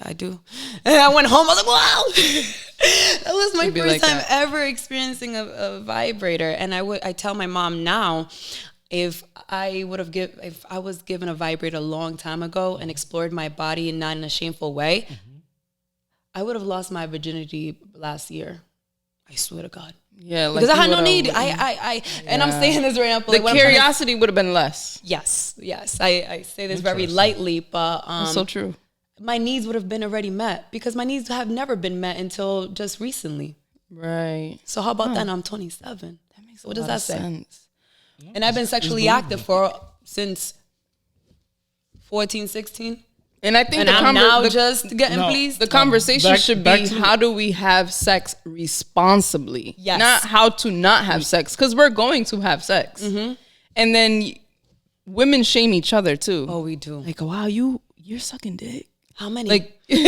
I do. And I went home. I was like, wow. That was my first time ever experiencing a vibrator. And I tell my mom now, if I was given a vibrator a long time ago and explored my body and not in a shameful way, I would have lost my virginity last year. I swear to God. Yeah, because I had no need. And I'm saying this right now. But the curiosity would have been less. Yes. I say this very lightly, but that's so true. My needs would have been already met because my needs have never been met until just recently. Right. So how about that? I'm 27. That makes what does that say? Sense. And I've been sexually active since 14, 16. And I think the conversation should be how do we have sex responsibly? Yes. Not how to not have sex, because we're going to have sex. And then women shame each other too. Oh, we do. Like, wow, you're sucking dick. How many? Like, you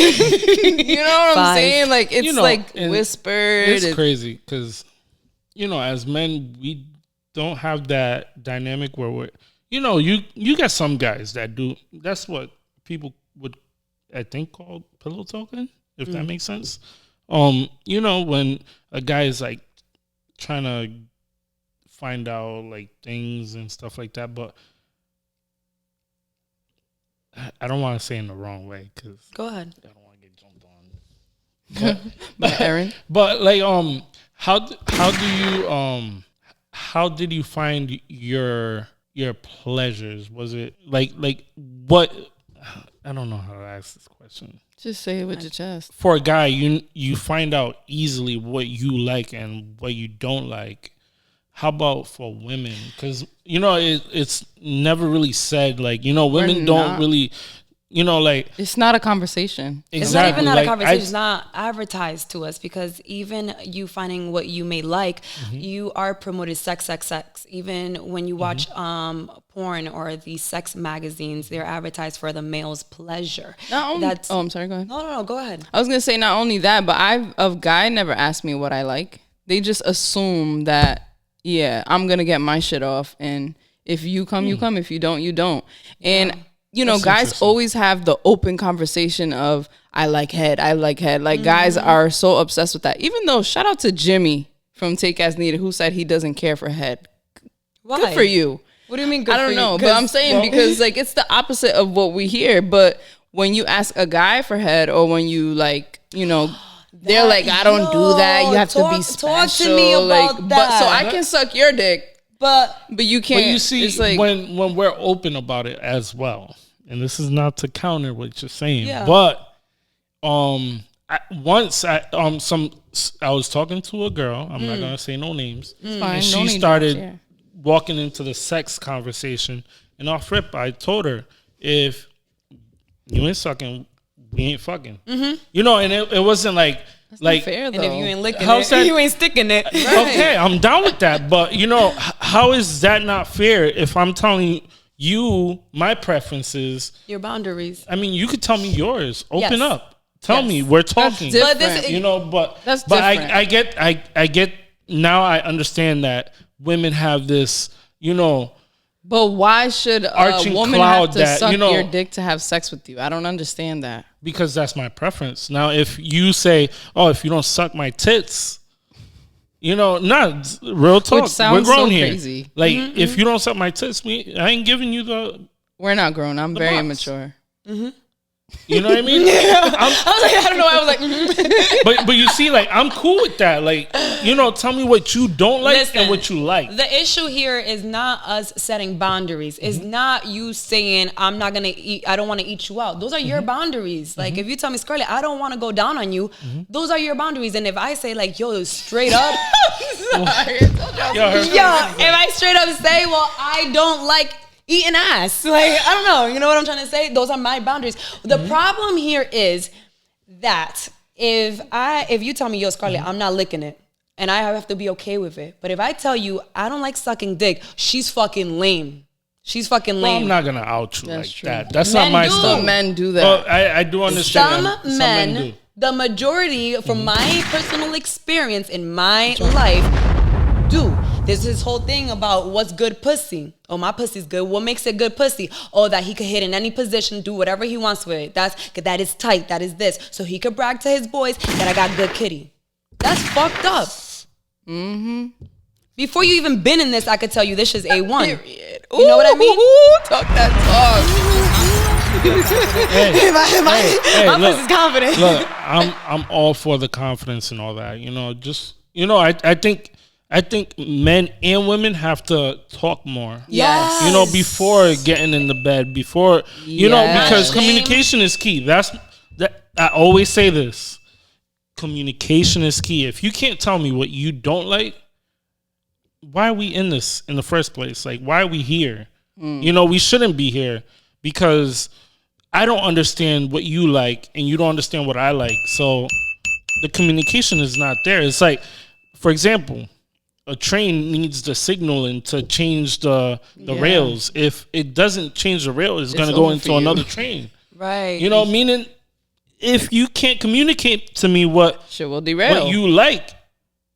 know what I'm saying? Like, it's like whispered. It's crazy because, as men, we don't have that dynamic where we're, you got some guys that do. That's what people would, I think, call pillow talking, if that makes sense. When a guy is like trying to find out like things and stuff like that, but I don't want to say in the wrong way because Go ahead. I don't want to get jumped on. By Aaron. But like, how did you find your pleasures? Was it like what? I don't know how to ask this question. Just say it with your chest. For a guy, you find out easily what you like and what you don't like. How about for women? Because it's never really said. Like women don't really. Like it's not a conversation. Exactly. It's not even like, a conversation. It's not advertised to us because even you finding what you may like, you are promoted sex. Even when you watch porn or the sex magazines, they're advertised for the male's pleasure. Not only, I'm sorry. Go ahead. No, go ahead. I was gonna say not only that, but a guy never asked me what I like. They just assume that I'm gonna get my shit off, and if you come, you come. If you don't, you don't. And That's guys always have the open conversation of I like head. Like guys are so obsessed with that. Even though shout out to Jimmy from Take As Needed who said he doesn't care for head. Why? Good for you. What do you mean good for you? I don't know, but I'm saying because like it's the opposite of what we hear. But when you ask a guy for head or when you they're like, I don't do that. You have to be special. Talk to me about that. But so I can suck your dick. But you can't. But you see, it's like, when we're open about it as well, and this is not to counter what you're saying, but I was talking to a girl. I'm not gonna say no names. fine, and she started walking into the sex conversation, and off rip, I told her, if you ain't sucking, we ain't fucking. And it wasn't like. That's not fair, though. And if you ain't licking it, you ain't sticking it. Right. Okay, I'm down with that. But, how is that not fair if I'm telling you my preferences? Your boundaries. I mean, you could tell me yours. Open up. Tell me. We're talking. That's But different. I get now I understand that women have this, But why should a arching woman cloud have to that, suck your dick to have sex with you? I don't understand that. Because that's my preference. Now, if you say, if you don't suck my tits, not real talk. Which sounds we're grown so here. crazy. Like, if you don't suck my tits, I ain't giving you the. We're not grown. I'm very box. immature. You know what I mean? I was like, I don't know. I was like, but you see, like, I'm cool with that. Like, tell me what you don't like and what you like. The issue here is not us setting boundaries. It's not you saying, I don't want to eat you out. Those are your boundaries. Like, if you tell me, Scarlett, I don't want to go down on you, those are your boundaries. And if I say, like, yo, straight up. If I straight up say, well, I don't like eating ass. Like, I don't know. You know what I'm trying to say? Those are my boundaries. The problem here is that if you tell me, yo, Scarlett, I'm not licking it, and I have to be okay with it. But if I tell you I don't like sucking dick, she's fucking lame. She's fucking lame. Well, I'm not gonna out you That's like true. that. That's Men not my do. style. some men do that. Well, I do understand. Some men, do. the majority, from my personal experience in my life, do. There's this whole thing about what's good pussy. Oh, my pussy's good. What makes it good pussy? Oh, that he could hit in any position, do whatever he wants with it. That is tight. That is this. So he could brag to his boys that I got good kitty. That's fucked up. Before you even been in this, I could tell you this is A1. Period. You know what I mean? Talk that talk. My pussy's confident. Look, I'm all for the confidence and all that. I think men and women have to talk more. Yes. Before getting in the bed, because communication is key. I always say this. Communication is key. If you can't tell me what you don't like, why are we in this in the first place? Like, why are we here? We shouldn't be here because I don't understand what you like and you don't understand what I like. So the communication is not there. It's like, for example, a train needs the signaling to change the rails. If it doesn't change the rail, it's going to go into another train. Right. Meaning if you can't communicate to me what will derail. What you like,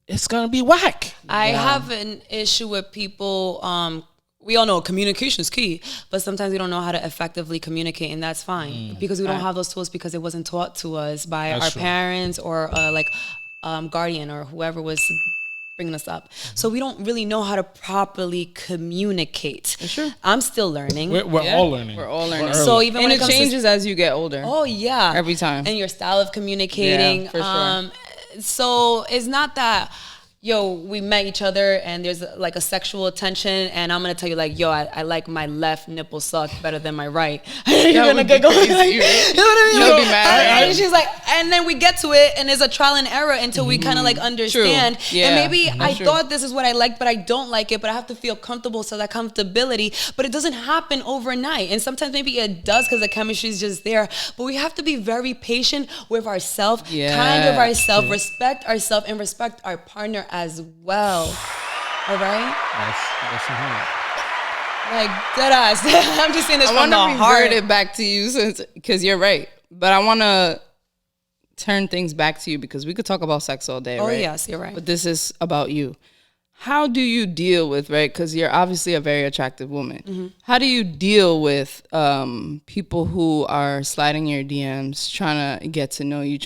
it's going to be whack. I have an issue with people. We all know communication is key, but sometimes we don't know how to effectively communicate, and that's fine because we don't have those tools because it wasn't taught to us by our parents or guardian or whoever was bringing us up. So we don't really know how to properly communicate. Sure. I'm still learning. We're all learning. We're all learning. So even and when it comes changes as you get older. Oh yeah, every time. And your style of communicating. Yeah, for sure. So it's not that, yo, we met each other and there's like a sexual attention and I'm gonna tell you like, yo, I like my left nipple sucked better than my right. You're gonna giggle. You know what I mean? You'll be mad. And she's like, and then we get to it and there's a trial and error until we kind of like understand. True. Yeah, and maybe I true. thought this is what I liked, but I don't like it, but I have to feel comfortable. So that comfortability, but it doesn't happen overnight. And sometimes maybe it does because the chemistry is just there. But we have to be very patient with ourselves, kind of ourselves, respect ourselves, and respect our partner as well. All right? That's Like, dead ass. I'm just saying this I from want the to heart. revert it back to you because you're right. But I want to turn things back to you because we could talk about sex all day, Oh, right? yes, you're right. But this is about you. How do you deal with, right? Because you're obviously a very attractive woman. Mm-hmm. How do you deal with people who are sliding your DMs, trying to get to know you,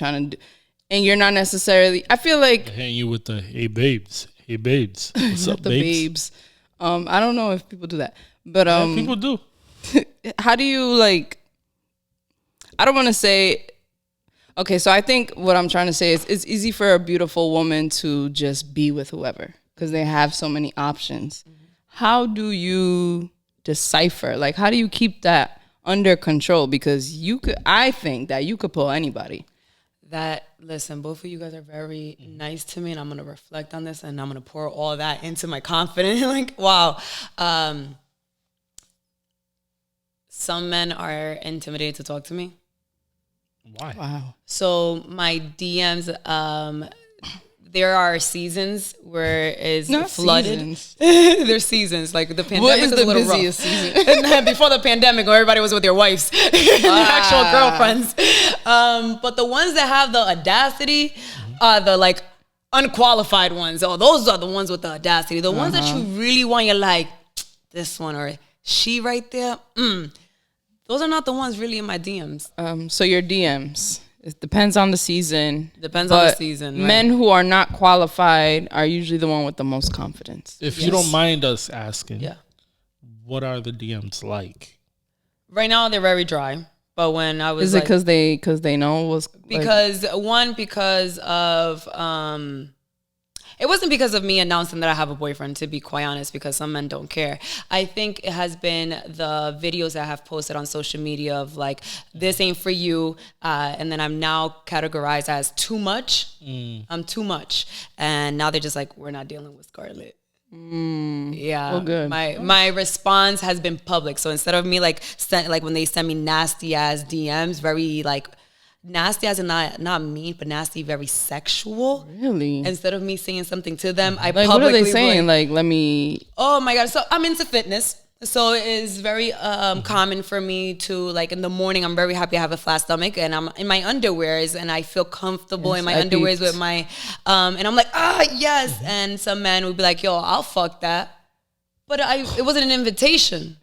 and you're not necessarily, I feel like. Hitting you with the, hey, babes. Hey, babes. What's up, the babes? I don't know if people do that. But Yeah, people do. how do you like, I don't want to say, okay, so I think what I'm trying to say is it's easy for a beautiful woman to just be with whoever because they have so many options. Mm-hmm. How do you decipher? Like, how do you keep that under control? Because I think that you could pull anybody. Listen, both of you guys are very nice to me, and I'm gonna reflect on this, and I'm gonna pour all that into my confidence. Like, wow. Some men are intimidated to talk to me. Why? Wow. So my DMs, there are seasons where it's Not flooded. seasons. There's seasons. Like the pandemic What is is the a little busiest rough. season? And before the pandemic, where everybody was with their wives, their actual girlfriends. But the ones that have the audacity are the like unqualified ones. Oh, those are the ones with the audacity. The ones that you really want, you're like, this one or she right there. Those are not the ones really in my DMs. So your DMs, it depends on the season. Depends on the season. Right? Men who are not qualified are usually the one with the most confidence. If you don't mind us asking, Yeah. what are the DMs like? Right now they're very dry. But when I was Is it because they know it was because of it wasn't because of me announcing that I have a boyfriend, to be quite honest, because some men don't care. I think it has been the videos that I have posted on social media of like, this ain't for you. And then I'm now categorized as too much. I'm too much. And now they're just like, we're not dealing with Scarlet. Yeah. Oh, good. My response has been public. So instead of me like when they send me nasty ass DMs, very like nasty as in not mean, but nasty, very sexual. Really? Instead of me saying something to them, I Like, publicly what are they saying? Like, let me. oh my God. So I'm into fitness. So it is very common for me to, like, in the morning, I'm very happy I have a flat stomach and I'm in my underwears and I feel comfortable in my underwears with my, and I'm like, yes. And some men would be like, yo, I'll fuck that. But it wasn't an invitation.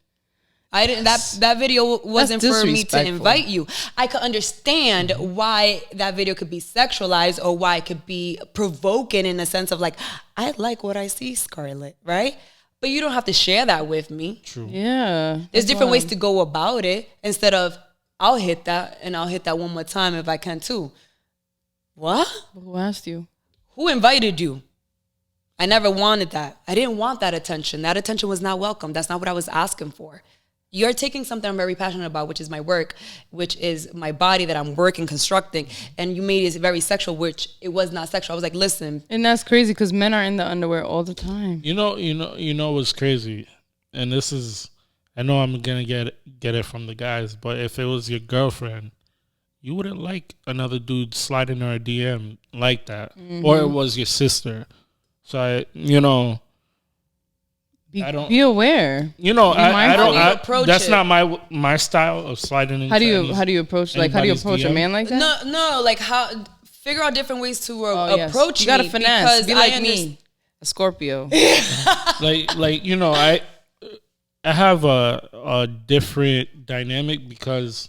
I didn't, that video wasn't for me to invite you. I could understand why that video could be sexualized or why it could be provoking in the sense of like, I like what I see, Scarlet, right? But you don't have to share that with me. True. Yeah. There's different ways to go about it instead of I'll hit that and I'll hit that one more time if I can too. What? Who asked you? Who invited you? I never wanted that. I didn't want that attention. That attention was not welcome. That's not what I was asking for. You're taking something I'm very passionate about, which is my work, which is my body that I'm working, constructing, and you made it very sexual, which it was not sexual. I was like, listen. And that's crazy because men are in the underwear all the time. You know what's crazy, and this is, I know I'm gonna get it from the guys, but if it was your girlfriend, you wouldn't like another dude sliding her a DM like that, or it was your sister. So Be aware. I don't. approach That's it. not my style of sliding into. How do you approach a man like that? No, like how figure out different ways to Yes. approach You gotta me finesse. because Be like me, a Scorpio. I have a different dynamic because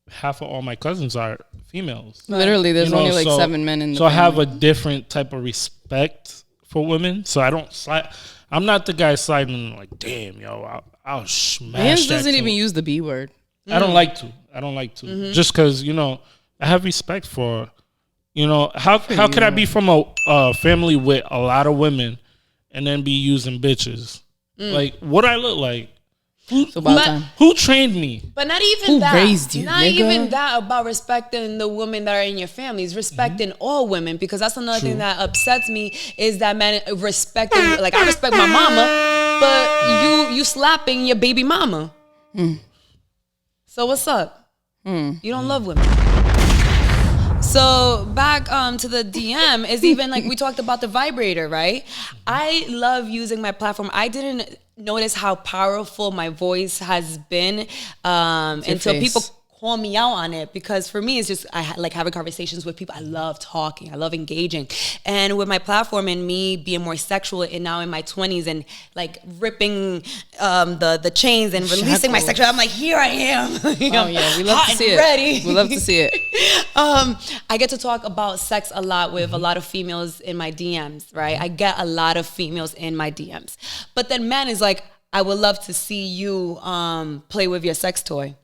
half of all my cousins are females. Literally, there's only like 7 men in the So I have family. a different type of respect for women, so I don't slide. I'm not the guy sliding like, damn, yo, I'll smash. Banz that doesn't too. even use the B word. I don't like to. Just because, you know, I have respect for, you know, how could I be from a family with a lot of women and then be using bitches? Like, what I look like? Who trained me? But not even Who that. raised you, Not nigga? even that about respecting the women that are in your family. It's respecting all women, because that's another thing that upsets me is that man respecting. Like, I respect my mama, but you slapping your baby mama. So what's up? You don't love women. So back to the DM is even like we talked about the vibrator, right? I love using my platform. I didn't notice how powerful my voice has been until people call me out on it, because for me it's just like having conversations with people. I love talking, I love engaging, and with my platform and me being more sexual and now in my 20s and like ripping the chains and releasing my sexual, I'm like, here I am. Oh yeah, we love to see it. Ready. We love to see it. I get to talk about sex a lot with a lot of females in my DMs, right? I get a lot of females in my DMs, but then man is like, I would love to see you play with your sex toy.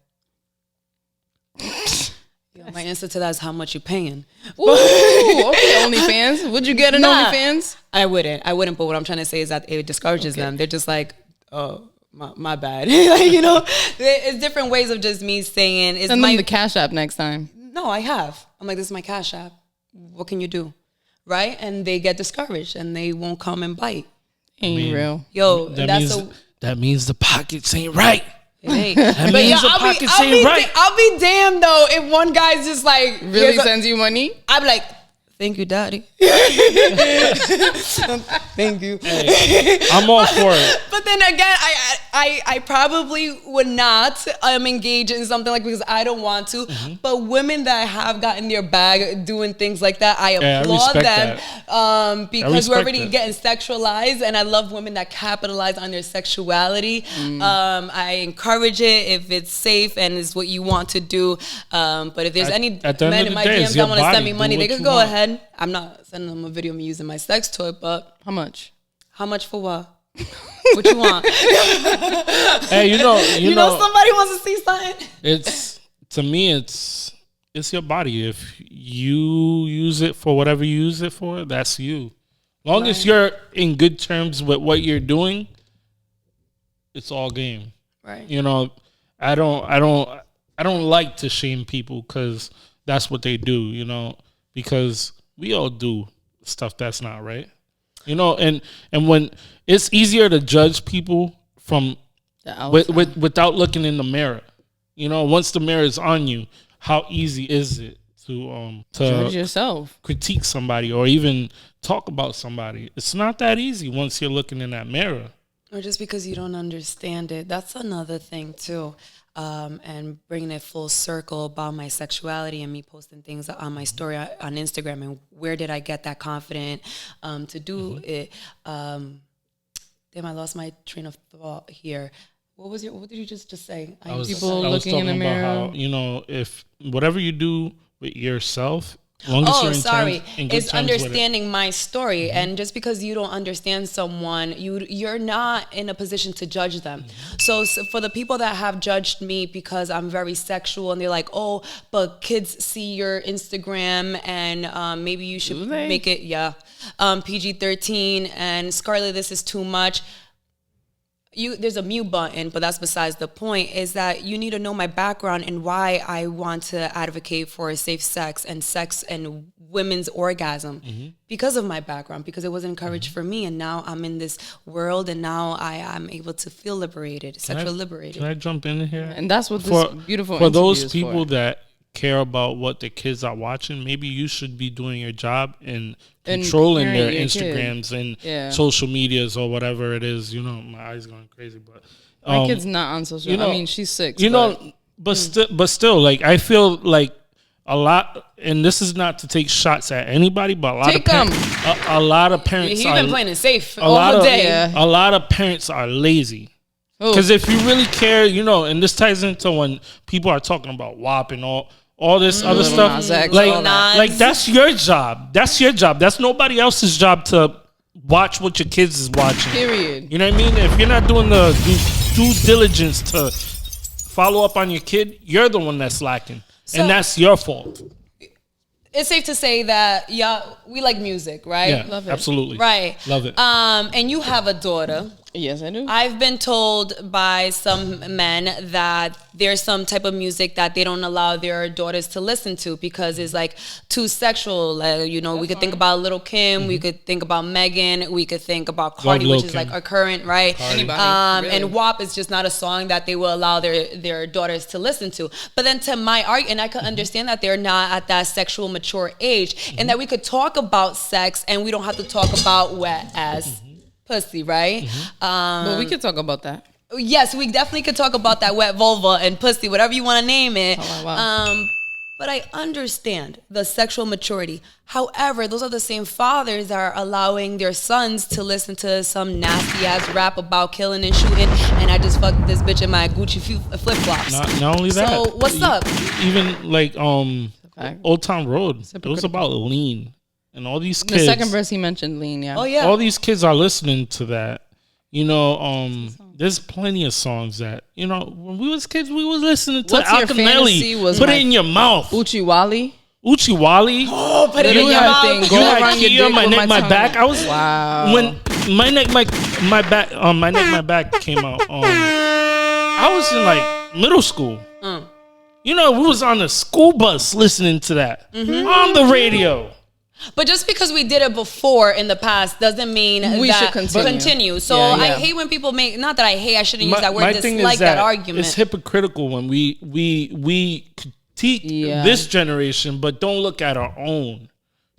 Yo, my answer to that is how much you paying. Ooh, okay, OnlyFans. Would you get an OnlyFans? I wouldn't. But what I'm trying to say is that it discourages them. They're just like, oh, my bad. Like, you know, it's different ways of just me saying. It's Send them the Cash App next time. No, I have. I'm like, this is my Cash App. What can you do? Right? And they get discouraged and they won't come and bite. Ain't real. Yo, that means the pockets ain't right. It ain't. That means the pockets ain't right. I'll be damned though if one guy's just like Really sends you money? I'm like, thank you, daddy. Thank you. Hey, I'm all for it. But then again, I probably would not engage in something like, because I don't want to. But women that have gotten their bag doing things like that, I applaud them because we're already getting sexualized, and I love women that capitalize on their sexuality. I encourage it if it's safe and is what you want to do. But if there's any men in my DMs that want to send me money, they can go ahead. I'm not sending them a video of me using my sex toy, but how much? How much for what? What you want? Hey, you know, somebody wants to see something. It's, to me, it's your body. If you use it for whatever you use it for, that's you. Long as you're in good terms with what you're doing, it's all game. Right. You know, I don't like to shame people because that's what they do, you know, because we all do stuff that's not right. You know, and when it's easier to judge people from without looking in the mirror. You know, once the mirror is on you, how easy is it to judge yourself, critique somebody, or even talk about somebody? It's not that easy once you're looking in that mirror. Or just because you don't understand it. That's another thing too. And bringing it full circle about my sexuality and me posting things on my story on Instagram, and where did I get that confident to do it? Damn, I lost my train of thought here. What did you just say? I was looking in the mirror. About how, you know, if whatever you do with yourself, long as you're it's understanding my story. And just because you don't understand someone, you're not in a position to judge them. So for the people that have judged me because I'm very sexual, and they're like, oh, but kids see your Instagram, and maybe you should make it PG-13, and Scarlet, this is too much. There's a mute button, but that's besides the point, is that you need to know my background and why I want to advocate for safe sex and women's orgasm because of my background, because it was encouraged for me. And now I'm in this world, and now I'm able to feel liberated, sexually liberated. Can I jump in here? And that's what this beautiful for those is people for. that care about what the kids are watching, maybe you should be doing your job in controlling their Instagrams and social medias or whatever it is. You know, my eyes going crazy, but my kid's not on social. I mean, she's 6. You know, but still, like, I feel like a lot, and this is not to take shots at anybody, but a lot of parents. He's been playing it safe all day. A lot of parents are lazy. Because if you really care, you know, and this ties into when people are talking about WAP and all this other stuff, like that's your job. That's your job. That's nobody else's job to watch what your kids is watching. Period. You know what I mean? If you're not doing the due diligence to follow up on your kid, you're the one that's lacking. And that's your fault. It's safe to say that we like music, right? Yeah, Love it. absolutely. Right. Love it. And you have a daughter. Yes, I do. I've been told by some men that there's some type of music that they don't allow their daughters to listen to because it's like too sexual. We could think about Lil' Kim, we could think about Megan, we could think about Cardi, which is like a current, right? Anybody, really. And WAP is just not a song that they will allow their daughters to listen to. But then to my argument, and I can understand that they're not at that sexual mature age, and that we could talk about sex and we don't have to talk about wet ass pussy, right? But we could talk about that. Yes, we definitely could talk about that wet vulva and pussy, whatever you want to name it. Oh, wow. But I understand the sexual maturity. However, those are the same fathers that are allowing their sons to listen to some nasty ass rap about killing and shooting. And I just fucked this bitch in my Gucci flip flops. Not only that. So what's up? Even like Old Town Road. It was about lean. And all these kids. The second verse he mentioned lean, yeah. Oh yeah. All these kids are listening to that. There's plenty of songs that, when we was kids, we was listening to What's your fantasy Alchemeli. was Put my- it in your mouth. Uchi Wally. Uchi Wally. Oh, put it in your mouth. Thing. You Go had around your Kia, dick my with neck, my tongue. back. I was Wow. when my neck, my back, my neck, my back came out. I was in like middle school. We was on the school bus listening to that on the radio. But just because we did it before in the past doesn't mean We that should continue. So Yeah, I yeah. hate when people make, not that I hate, I shouldn't use that word, thing dislike is that argument. It's hypocritical when we critique this generation, but don't look at our own.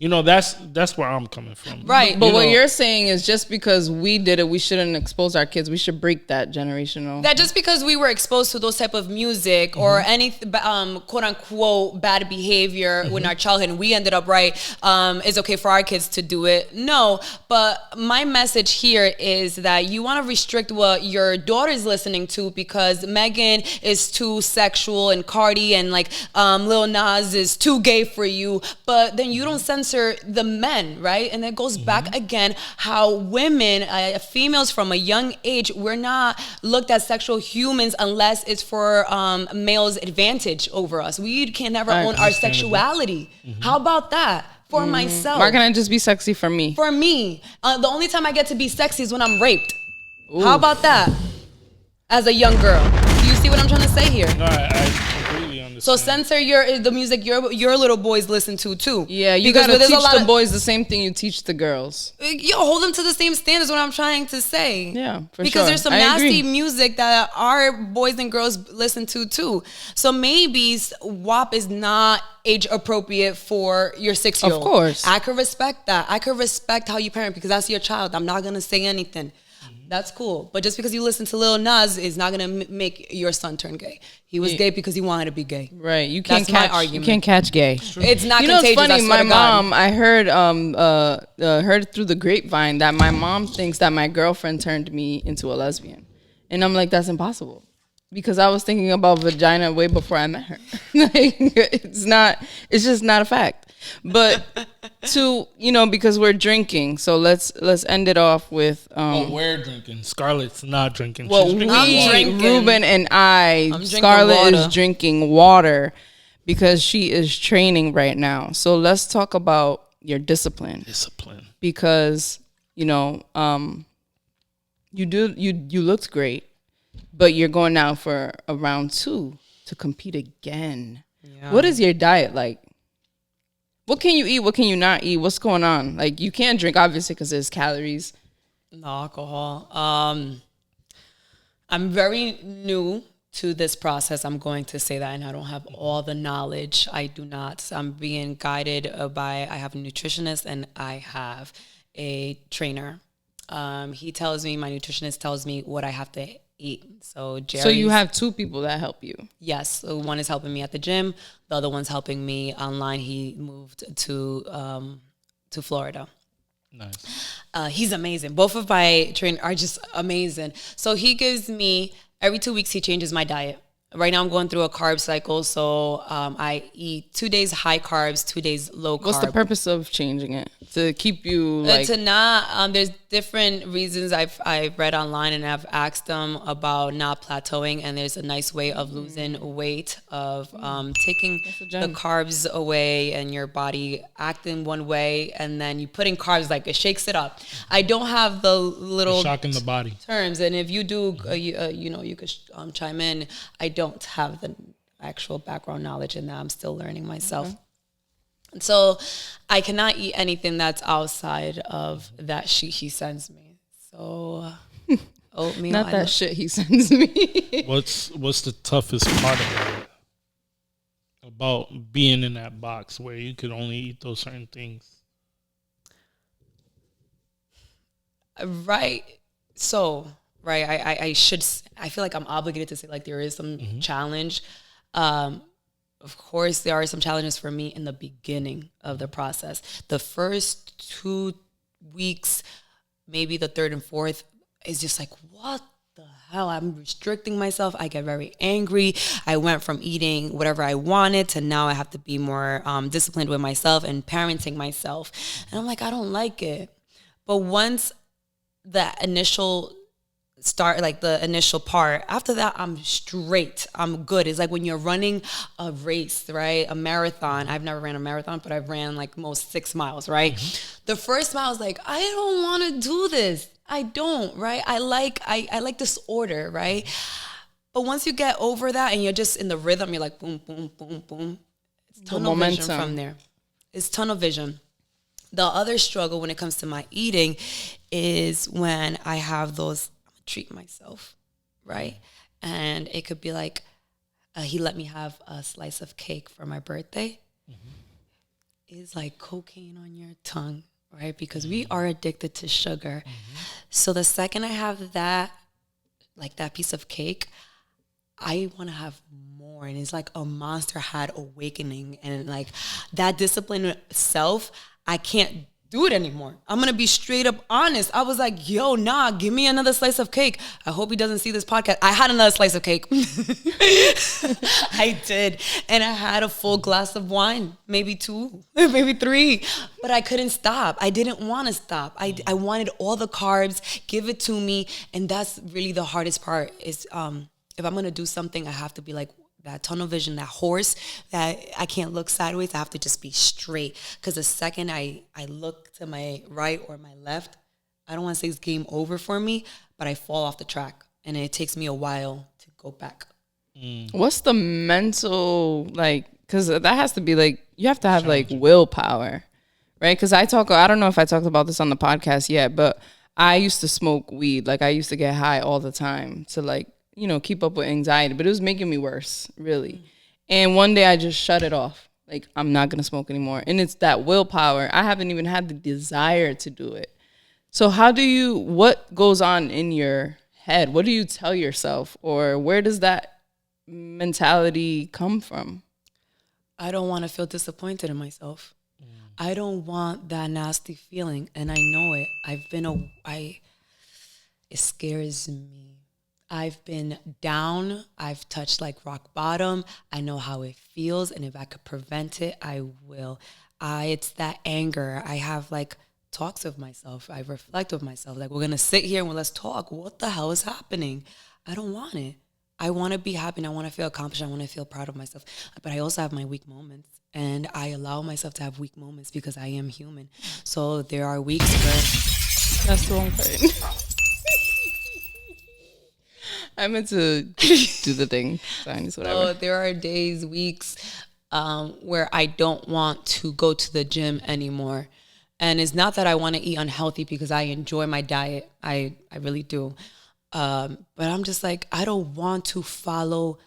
That's where I'm coming from. Right. But what you're saying is just because we did it, we shouldn't expose our kids. We should break that generational. That just because we were exposed to those type of music or any quote unquote bad behavior in our childhood, and we ended up is okay for our kids to do it. No, but my message here is that you want to restrict what your daughter's listening to because Megan is too sexual and Cardi and Lil Nas is too gay for you, but then you don't censor the men, right? And it goes back again how women, females from a young age, we're not looked at sexual humans unless it's for males' advantage over us. We can never own our sexuality. How about that? For myself. Why can't I just be sexy for me? For me. The only time I get to be sexy is when I'm raped. Ooh. How about that? As a young girl. Do you see what I'm trying to say here? No, I completely understand. So censor the music your little boys listen to too. Yeah, you gotta teach the boys the same thing you teach the girls. Hold them to the same standards. What I'm trying to say. Yeah, for because sure. there's some nasty music that our boys and girls listen to too. So maybe WAP is not age appropriate for your 6-year-old. Of course, I could respect that. I could respect how you parent because that's your child. I'm not gonna say anything. That's cool. But just because you listen to Lil Nas is not going to make your son turn gay. He was gay because he wanted to be gay. Right. You can't That's my argument. You can't catch gay. It's not contagious. It's funny. I swear My to God. mom, I heard through the grapevine that my mom thinks that my girlfriend turned me into a lesbian. And I'm like, that's impossible. Because I was thinking about vagina way before I met her. It's just not a fact. But because we're drinking, so let's end it off with we're drinking. Scarlett's not drinking. Well, She's drinking. Ruben and Scarlett is drinking water because she is training right now. So let's talk about your discipline. Because you looked great, but you're going now for a round 2 to compete again. Yeah. What is your diet like? What can you eat? What can you not eat? What's going on? You can't drink, obviously, because there's calories. No alcohol. I'm very new to this process. I'm going to say that, and I don't have all the knowledge. I do not. I'm being guided I have a nutritionist and I have a trainer. My nutritionist tells me what I have to eat. So you have 2 people that help you. Yes. So one is helping me at the gym. The other one's helping me online. He moved to Florida. Nice. He's amazing. Both of my trainers are just amazing. So he gives me, every 2 weeks, he changes my diet. right now I'm going through a carb cycle. So I eat 2 days high carbs, 2 days low carb. What's the purpose of changing it? To keep you like... To not, there's different reasons I've read online, and I've asked them about not plateauing. And there's a nice way of losing weight, of taking the carbs away and your body acting one way. And then you put in carbs, like it shakes it up. I don't have the little shocking the body terms. And if you do, you could chime in. I don't have the actual background knowledge in that. I'm still learning myself. Mm-hmm. So I cannot eat anything that's outside of that sheet he sends me. So oatmeal. Not that shit he sends me. What's the toughest part about being in that box where you could only eat those certain things? Right. So, right. I feel like I'm obligated to say like there is some challenge. Of course, there are some challenges for me in the beginning of the process. The first 2 weeks, maybe the third and fourth, is just like, what the hell? I'm restricting myself. I get very angry. I went from eating whatever I wanted to now I have to be more disciplined with myself and parenting myself. And I'm like, I don't like it. But once the initial start, like the initial part, after that I'm straight, I'm good. It's like when you're running a race, right? A marathon. I've never ran a marathon, but I've ran like most 6 miles, right? The first mile is like, I don't want to do this. I don't, right? I like this order, right? But once you get over that and you're just in the rhythm, you're like boom, boom, boom, boom. It's tunnel vision from there. It's tunnel vision. The other struggle when it comes to my eating is when I have those treat myself, right? And it could be like, he let me have a slice of cake for my birthday. It's like cocaine on your tongue, right? Because we are addicted to sugar. So the second I have that, like that piece of cake, I want to have more. And it's like a monster had awakening. And like that discipline itself, I can't do it anymore. I'm going to be straight up honest. I was like, yo, nah, give me another slice of cake. I hope he doesn't see this podcast. I had another slice of cake. I did. And I had a full glass of wine, maybe 2, maybe 3, but I couldn't stop. I didn't want to stop. I wanted all the carbs, give it to me. And that's really the hardest part is if I'm going to do something, I have to be like, that tunnel vision, that horse, that I can't look sideways. I have to just be straight. Because the second I look to my right or my left, I don't want to say it's game over for me, but I fall off the track. And it takes me a while to go back. What's the mental, like, because that has to be like, you have to have like willpower, right? Because I don't know if I talked about this on the podcast yet, but I used to smoke weed. Like I used to get high all the time to like, keep up with anxiety, but it was making me worse, really. And one day I just shut it off. Like, I'm not going to smoke anymore. And it's that willpower. I haven't even had the desire to do it. So what goes on in your head? What do you tell yourself? Or where does that mentality come from? I don't want to feel disappointed in myself. I don't want that nasty feeling. And I know it. It scares me. I've been down. I've touched like rock bottom. I know how it feels. And if I could prevent it, I will. It's that anger. I have like talks with myself. I reflect with myself. Like, we're going to sit here and let's talk. What the hell is happening? I don't want it. I want to be happy and I want to feel accomplished. I want to feel proud of myself. But I also have my weak moments. And I allow myself to have weak moments because I am human. So there are weeks where... That's the wrong part. I meant to do the thing. Signs, whatever. So there are days, weeks where I don't want to go to the gym anymore. And it's not that I want to eat unhealthy because I enjoy my diet. I really do. But I'm just like, I don't want to follow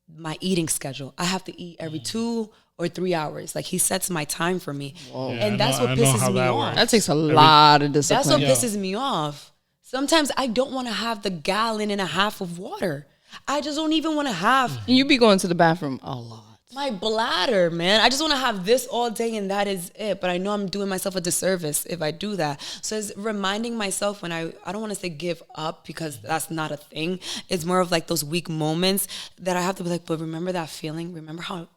my eating schedule. I have to eat every 2 or 3 hours. Like, he sets my time for me. Yeah, and that's what pisses me off. That takes a lot of discipline. That's what pisses me off. Sometimes I don't want to have the 1.5 gallons of water. I just don't even want to have. And you be going to the bathroom a lot. My bladder, man. I just want to have this all day and that is it. But I know I'm doing myself a disservice if I do that. So it's reminding myself when I don't want to say give up because that's not a thing. It's more of like those weak moments that I have to be like, but remember that feeling? Remember how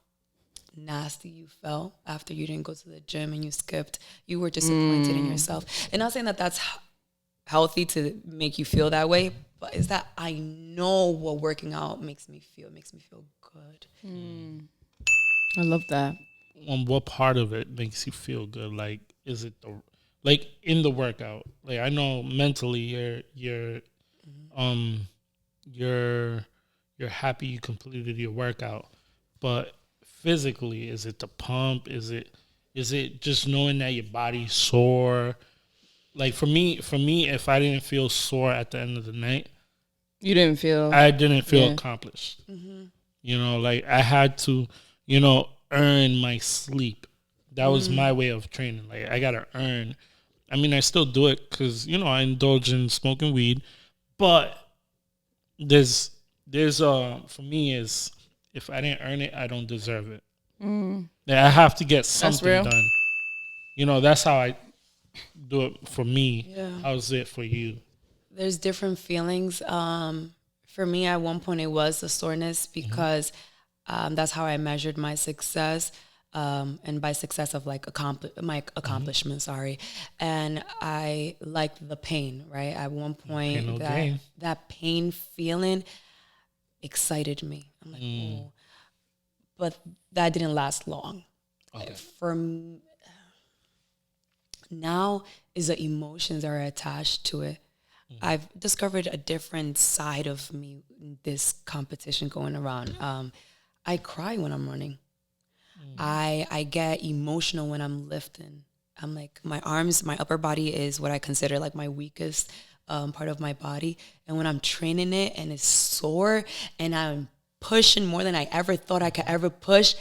nasty you felt after you didn't go to the gym and you skipped? You were disappointed in yourself. And not saying that that's healthy to make you feel that way, but is that I know what working out makes me feel. It makes me feel good. I love that. What part of it makes you feel good? Like, is it like in the workout? Like, I know mentally you're happy you completed your workout, but physically, is it the pump? Is it just knowing that your body's sore? Like for me, if I didn't feel sore at the end of the night, I didn't feel accomplished. You know, like I had to, earn my sleep. That was my way of training. Like I gotta earn. I mean, I still do it because I indulge in smoking weed, but there's for me is if I didn't earn it, I don't deserve it. I have to get something done. That's how I do it for me. Yeah. How's it for you? There's different feelings. For me, at one point, it was the soreness because that's how I measured my success, and by success of like my accomplishment. Sorry, and I liked the pain. Right at one point, that pain feeling excited me. I'm like, oh, but that didn't last long. Okay. For me, now is the emotions that are attached to it. I've discovered a different side of me in this competition going around. I cry when I'm running. I get emotional when I'm lifting. I'm like, my arms, my upper body is what I consider like my weakest part of my body. And when I'm training it and it's sore and I'm pushing more than I ever thought I could ever push,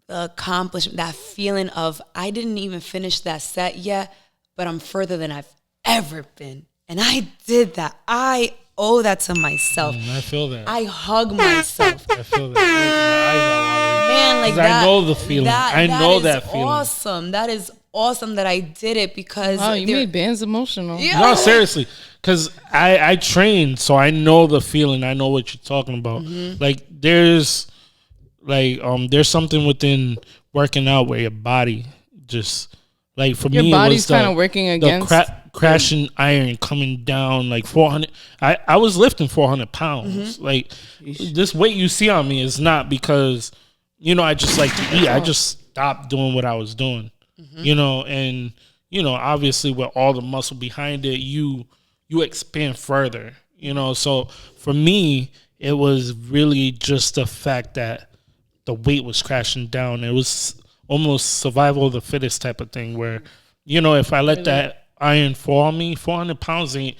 the accomplishment, that feeling of I didn't even finish that set yet, but I'm further than I've ever been. And I did that. I owe that to myself. I feel that. I hug myself. I feel that. Man, like that. I know the feeling. I know that feeling. Awesome. That is awesome that I did it because. Oh, you made Banz emotional. Yeah. No, seriously. Because I train, so I know the feeling. I know what you're talking about. Like, there's something within working out where your body just, like, for me, your body's kind of working against crashing iron coming down like 400. I was lifting 400 pounds. Like, this weight you see on me is not because I just like to eat. I just stopped doing what I was doing. And obviously with all the muscle behind it, you expand further. So for me, it was really just the fact that the weight was crashing down. It was almost survival of the fittest type of thing where, if I let that iron fall on me, 400 pounds ain't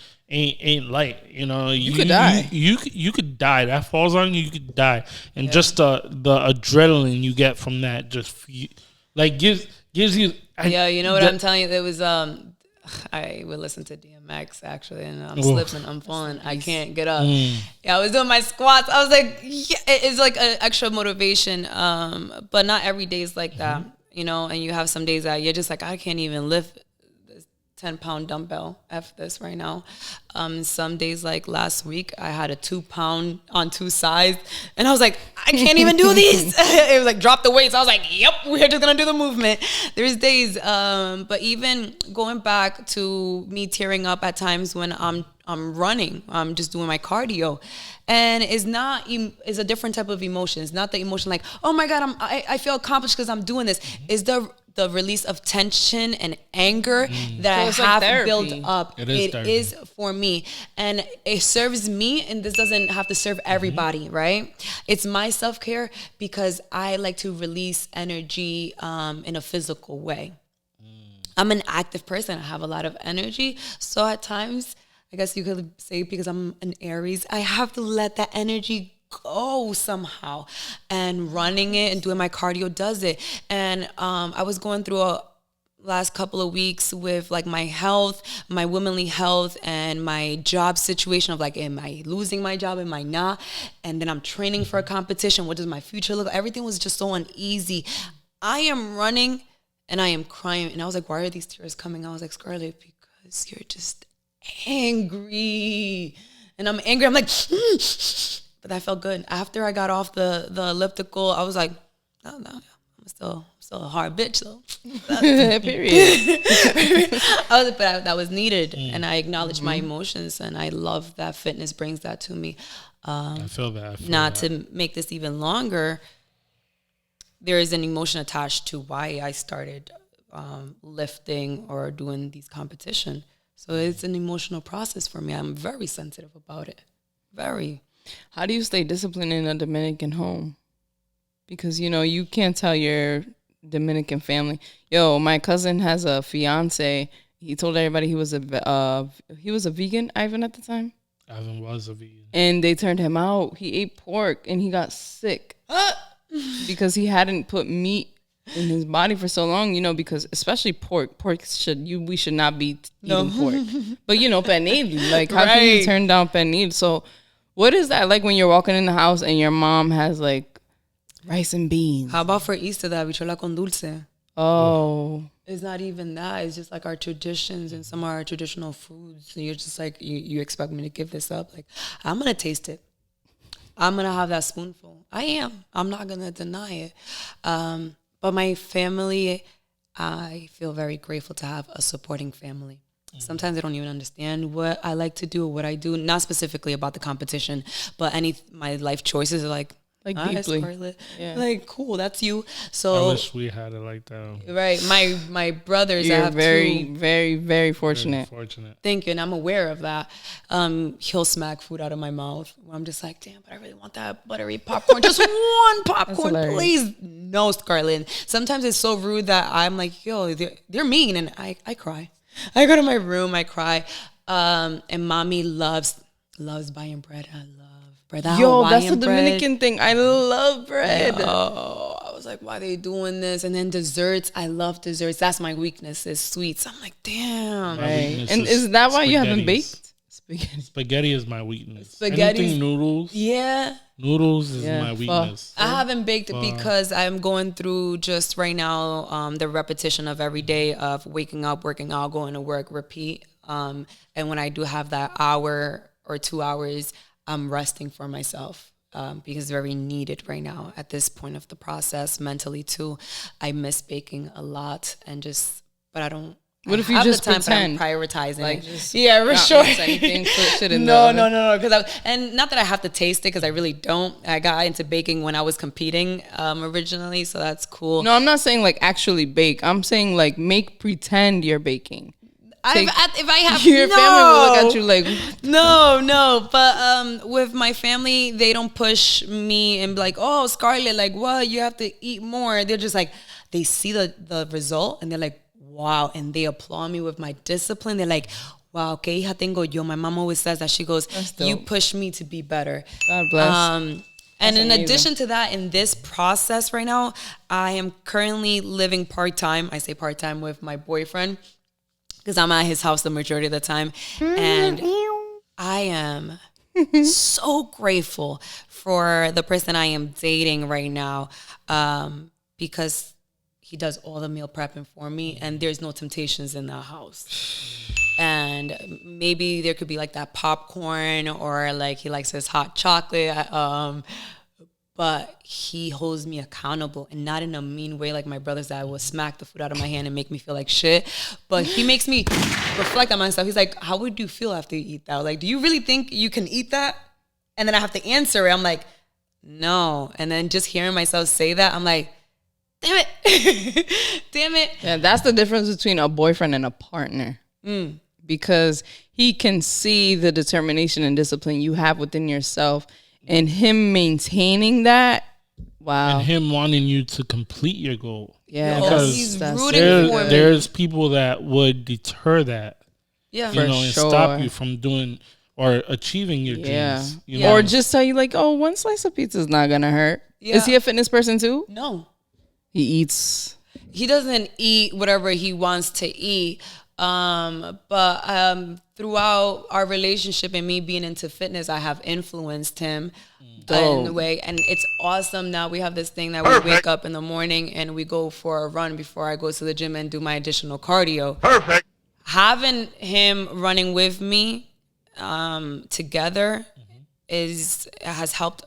light. You could die. You could die. That falls on you, you could die. And just the adrenaline you get from that just like gives you. I'm telling you? It was I would listen to DMX actually, and I'm slipping, I'm falling, I can't get up. Yeah, I was doing my squats. I was like, yeah, it's like an extra motivation, but not every day is like that, and you have some days that you're just like, I can't even lift this 10-pound dumbbell F this right now. Some days like last week, I had a 2-pound on 2 sides, and I was like, I can't even do these. It was like, drop the weights. I was like, yep, we're just gonna do the movement. There's days, but even going back to me tearing up at times when I'm running, I'm just doing my cardio, and it's a different type of emotion. It's not the emotion like, oh my God, I feel accomplished because I'm doing this. It's the release of tension and anger that so I have like built up. It is for me, and it serves me, and this doesn't have to serve everybody, right? It's my self-care because I like to release energy in a physical way. I'm an active person. I have a lot of energy, so at times, I guess you could say because I'm an Aries, I have to let that energy go somehow, and running it and doing my cardio does it. And I was going through last couple of weeks with like my health, my womanly health, and my job situation of like, am I losing my job? Am I not? And then I'm training for a competition. What does my future look like? Everything was just so uneasy. I am running and I am crying. And I was like, why are these tears coming? I was like, Scarlet, because you're just angry. And I'm angry. I'm like, but that felt good. After I got off the elliptical, I was like, no, I'm still a hard bitch though. Period. That was needed, and I acknowledged my emotions, and I love that fitness brings that to me. I feel that. To make this even longer, there is an emotion attached to why I started lifting or doing these competition. So it's an emotional process for me. I'm very sensitive about it. Very. How do you stay disciplined in a Dominican home? Because, you can't tell your Dominican family, yo, my cousin has a fiance. He told everybody he was a vegan, Ivan, at the time. Ivan was a vegan. And they turned him out. He ate pork and he got sick because he hadn't put meat in his body for so long, because especially pork we should not be eating pork. But, pernil, like how can you turn down pernil? So what is that like when you're walking in the house and your mom has like rice and beans? How about for Easter, the habichuela con dulce? Oh. It's not even that. It's just like our traditions and some of our traditional foods. So you're just like, you expect me to give this up? Like, I'm going to taste it. I'm going to have that spoonful. I am. I'm not going to deny it. But my family, I feel very grateful to have a supporting family. Sometimes they don't even understand what I like to do or what I do. Not specifically about the competition, but my life choices are like deeply. Scarlet. Yeah. Like, cool, that's you. So I wish we had it like that. Right. My brothers, You're I have very, two. very, very fortunate. Very fortunate. Thank you, and I'm aware of that. He'll smack food out of my mouth. I'm just like, damn, but I really want that buttery popcorn. Just one popcorn, please. No, Scarlet. Sometimes it's so rude that I'm like, yo, they're mean, and I cry. I go to my room, I cry. And mommy loves buying bread. I love bread. Yo, that's a Dominican thing. I love bread. Oh, I was like, why are they doing this? And then desserts. I love desserts. That's my weakness, is sweets. I'm like, damn. Right. And is that why you haven't baked? Spaghetti is my weakness. Anything noodles. Yeah. Noodles is my weakness. I haven't baked because I'm going through just right now the repetition of every day of waking up, working out, going to work, repeat. And when I do have that hour or 2 hours, I'm resting for myself because it's very needed right now at this point of the process, mentally too. I miss baking a lot but I don't. What if you just time, pretend? But I'm prioritizing like, it. Just yeah, for sure. Anything, put shit in no. And not that I have to taste it because I really don't. I got into baking when I was competing originally, so that's cool. No, I'm not saying like actually bake. I'm saying like make pretend you're baking. If I have your family will look at you like no. But with my family, they don't push me and be like, oh, Scarlet, like what? You have to eat more. They're just like, they see the result and they're like, wow, and they applaud me with my discipline. They're like, wow, que hija tengo yo. My mom always says that. She goes, you push me to be better. God bless. And in addition to that, in this process right now, I am currently living part-time. I say part-time with my boyfriend because I'm at his house the majority of the time. And I am so grateful for the person I am dating right now because he does all the meal prepping for me, and there's no temptations in the house. And maybe there could be like that popcorn, or like he likes his hot chocolate. But he holds me accountable, and not in a mean way like my brothers that will smack the food out of my hand and make me feel like shit. But he makes me reflect on myself. He's like, how would you feel after you eat that? Like, do you really think you can eat that? And then I have to answer it. I'm like, no. And then just hearing myself say that, I'm like, damn it. Damn it. Yeah, that's the difference between a boyfriend and a partner. Because he can see the determination and discipline you have within yourself, and him maintaining that. Wow. And him wanting you to complete your goal. Yeah. Because he's rooting for me. There's people that would deter that. Yeah. And stop you from doing or achieving your dreams. You know? Or just tell you like, oh, one slice of pizza is not going to hurt. Yeah. Is he a fitness person too? No. He eats he doesn't eat whatever he wants to eat. But throughout our relationship and me being into fitness, I have influenced him in the way. And it's awesome now. We have this thing that we wake up in the morning and we go for a run before I go to the gym and do my additional cardio. Perfect. Having him running with me together has helped.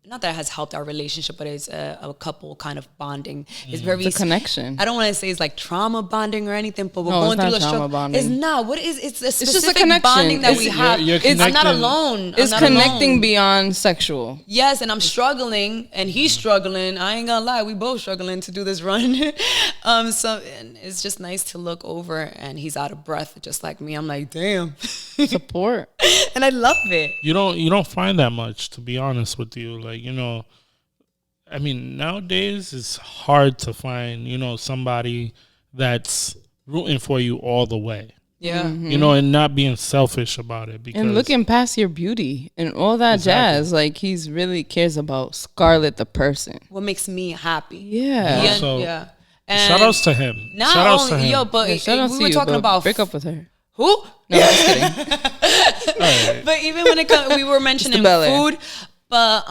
Not that it has helped our relationship, but it's a couple kind of bonding. It's very... It's a connection. I don't want to say it's like trauma bonding or anything, but we're No, going it's through not a trauma struggle. bonding. It's not. What is... It's a specific just a connection. bonding that It's- we have. you're I'm not connecting- alone. It's I'm not connecting alone. beyond sexual. Yes, and I'm struggling, and he's struggling. I ain't gonna lie, we both struggling to do this run. So and it's just nice to look over, and he's out of breath, just like me. I'm like, damn, Support. and I love it. You don't find that much, to be honest with you. Like, I mean, nowadays it's hard to find, somebody that's rooting for you all the way. Yeah, And not being selfish about it. Because And looking past your beauty and all that jazz. Like, he's really cares about Scarlet the person. what makes me happy? Yeah. Yeah, Also, yeah. shout outs to him. Not Shout outs to only, him. yo, but Yeah, shout out we to were you, talking but about break up with her. who? No, I'm just kidding. But even when it comes, we were mentioning Bel-Air. food, but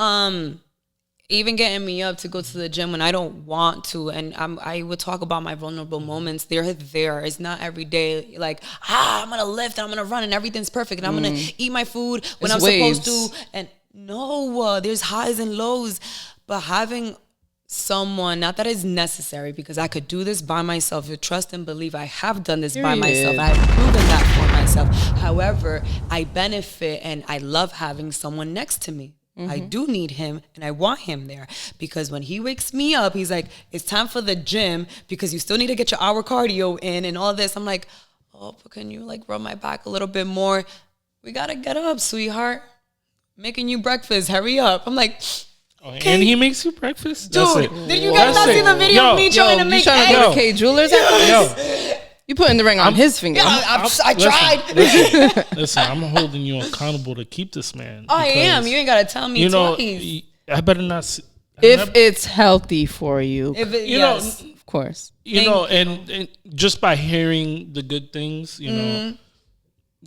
even getting me up to go to the gym when I don't want to, and I would talk about my vulnerable moments. They're there. It's not every day like, I'm gonna lift and I'm gonna run and everything's perfect and I'm gonna eat my food when It's I'm waves. supposed to. And no, there's highs and lows, but having someone, not that it's necessary because I could do this by myself. You trust and believe I have done this by myself. Period. I've proven that for myself. However, I benefit and I love having someone next to me. I do need him and I want him there because when he wakes me up, he's like, it's time for the gym because you still need to get your hour cardio in and all this. I'm like, oh, but can you like rub my back a little bit more? We got to get up, sweetheart. Making you breakfast. Hurry up. I'm like, And he makes you breakfast? dude, That's it. did you guys That's not it. see the video Yo, of me trying to You make trying to eggs? go to K Jewelers after this? Yo, You putting the ring on his finger. I tried. listen, I'm holding you accountable to keep this man. I am. because, You ain't got to tell me twice. I better not see. If it's healthy for you, If it, You yes. of course. and just by hearing the good things, Mm-hmm.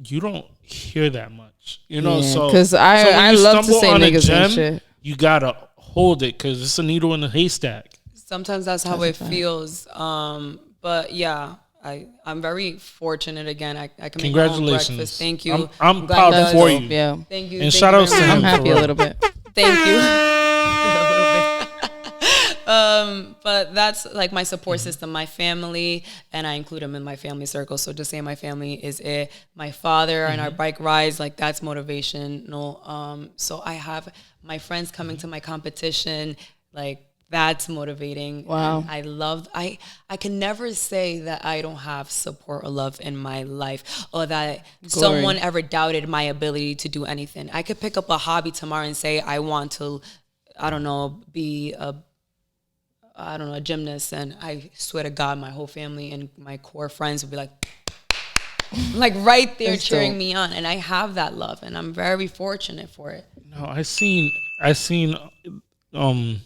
you don't hear that much. Yeah, So 'cause when I you love to stumble say on a niggas and gem, shit. you gotta hold it because it's a needle in a haystack. Sometimes that's how it feels. But yeah, I'm very fortunate again. I can make my own Congratulations. breakfast. Thank you. I'm glad proud you guys- for you. Yeah. Thank you. And thank shout you outs very to much. him. I'm happy a real. little bit. Thank you. A little bit. But that's like my support system, my family, and I include them in my family circle. So just saying my family is it. My father and our bike rides, like that's motivational. So I have my friends coming to my competition, like that's motivating. Wow. And I can never say that I don't have support or love in my life or that someone ever doubted my ability to do anything. I could pick up a hobby tomorrow and say I want to, I don't know, be a gymnast, and I swear to God, my whole family and my core friends would be like right there That's cheering dope. me on, and I have that love, and I'm very fortunate for it. No, I seen in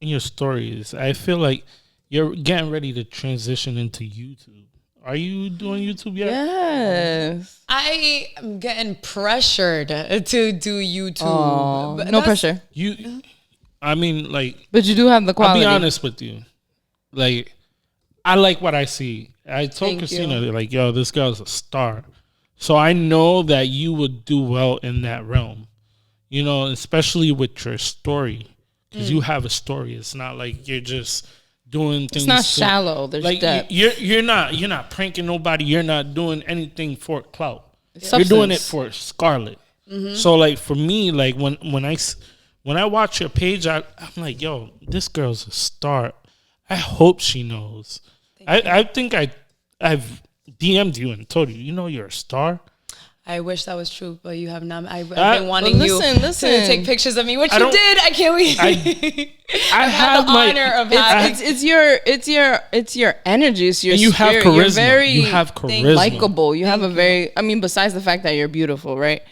your stories. I feel like you're getting ready to transition into YouTube. Are you doing YouTube yet? Yes. I am getting pressured to do YouTube. Oh, But no that's- pressure. I mean, like, But you do have the I'll quality. be honest with you. Like, I like what I see. I told Thank Christina, you. like, yo, this girl's a star. So I know that you would do well in that realm, especially with your story. Because you have a story. It's not like you're just doing things. It's not shallow. There's Like depth. you're not pranking nobody. You're not doing anything for clout. Substance. You're doing it for Scarlet. So like for me, like when I watch your page, I'm like, yo, this girl's a star. I hope she knows. I think I've DM'd you and told you, you're a star. I wish that was true, but you have not. I've But been wanting listen, you listen. to take pictures of me, which I you don't- did. I can't wait. I have the my honor of It's your energy. It's your and you have spirit. You're charisma. very You have charisma. likable. You have a very. I mean, besides the fact that you're beautiful, right?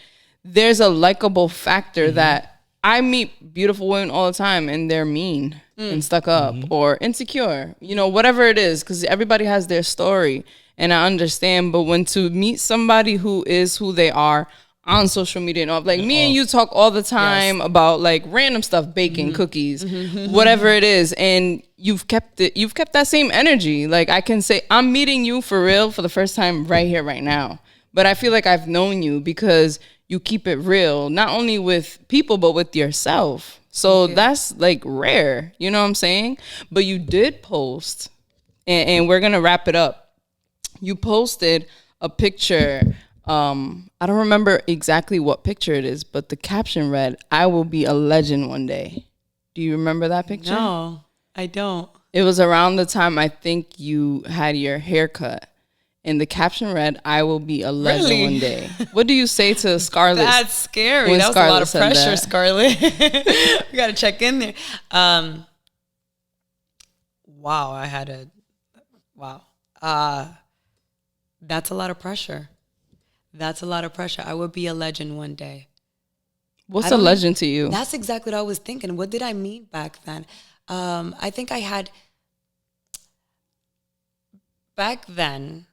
There's a likable factor that I meet beautiful women all the time, and they're mean and stuck up or insecure, whatever it is, because everybody has their story, and I understand. But when to meet somebody who is who they are on social media and all, like me and you talk all the time about like random stuff, baking, cookies, whatever it is, and you've kept that same energy. Like I can say I'm meeting you for real for the first time right here, right now. But I feel like I've known you because you keep it real, not only with people, but with yourself. So that's like rare, you know what I'm saying? But you did post, and we're going to wrap it up. You posted a picture. I don't remember exactly what picture it is, but the caption read, "I will be a legend one day." Do you remember that picture? No, I don't. It was around the time I think you had your haircut. And the caption read, "I will be a legend one day." What do you say to Scarlet? That's scary. That was a lot of pressure, Scarlet. We got to check in there. Wow, that's a lot of pressure. That's a lot of pressure. I will be a legend one day. What's a legend to you? That's exactly what I was thinking. What did I mean back then? I think back then,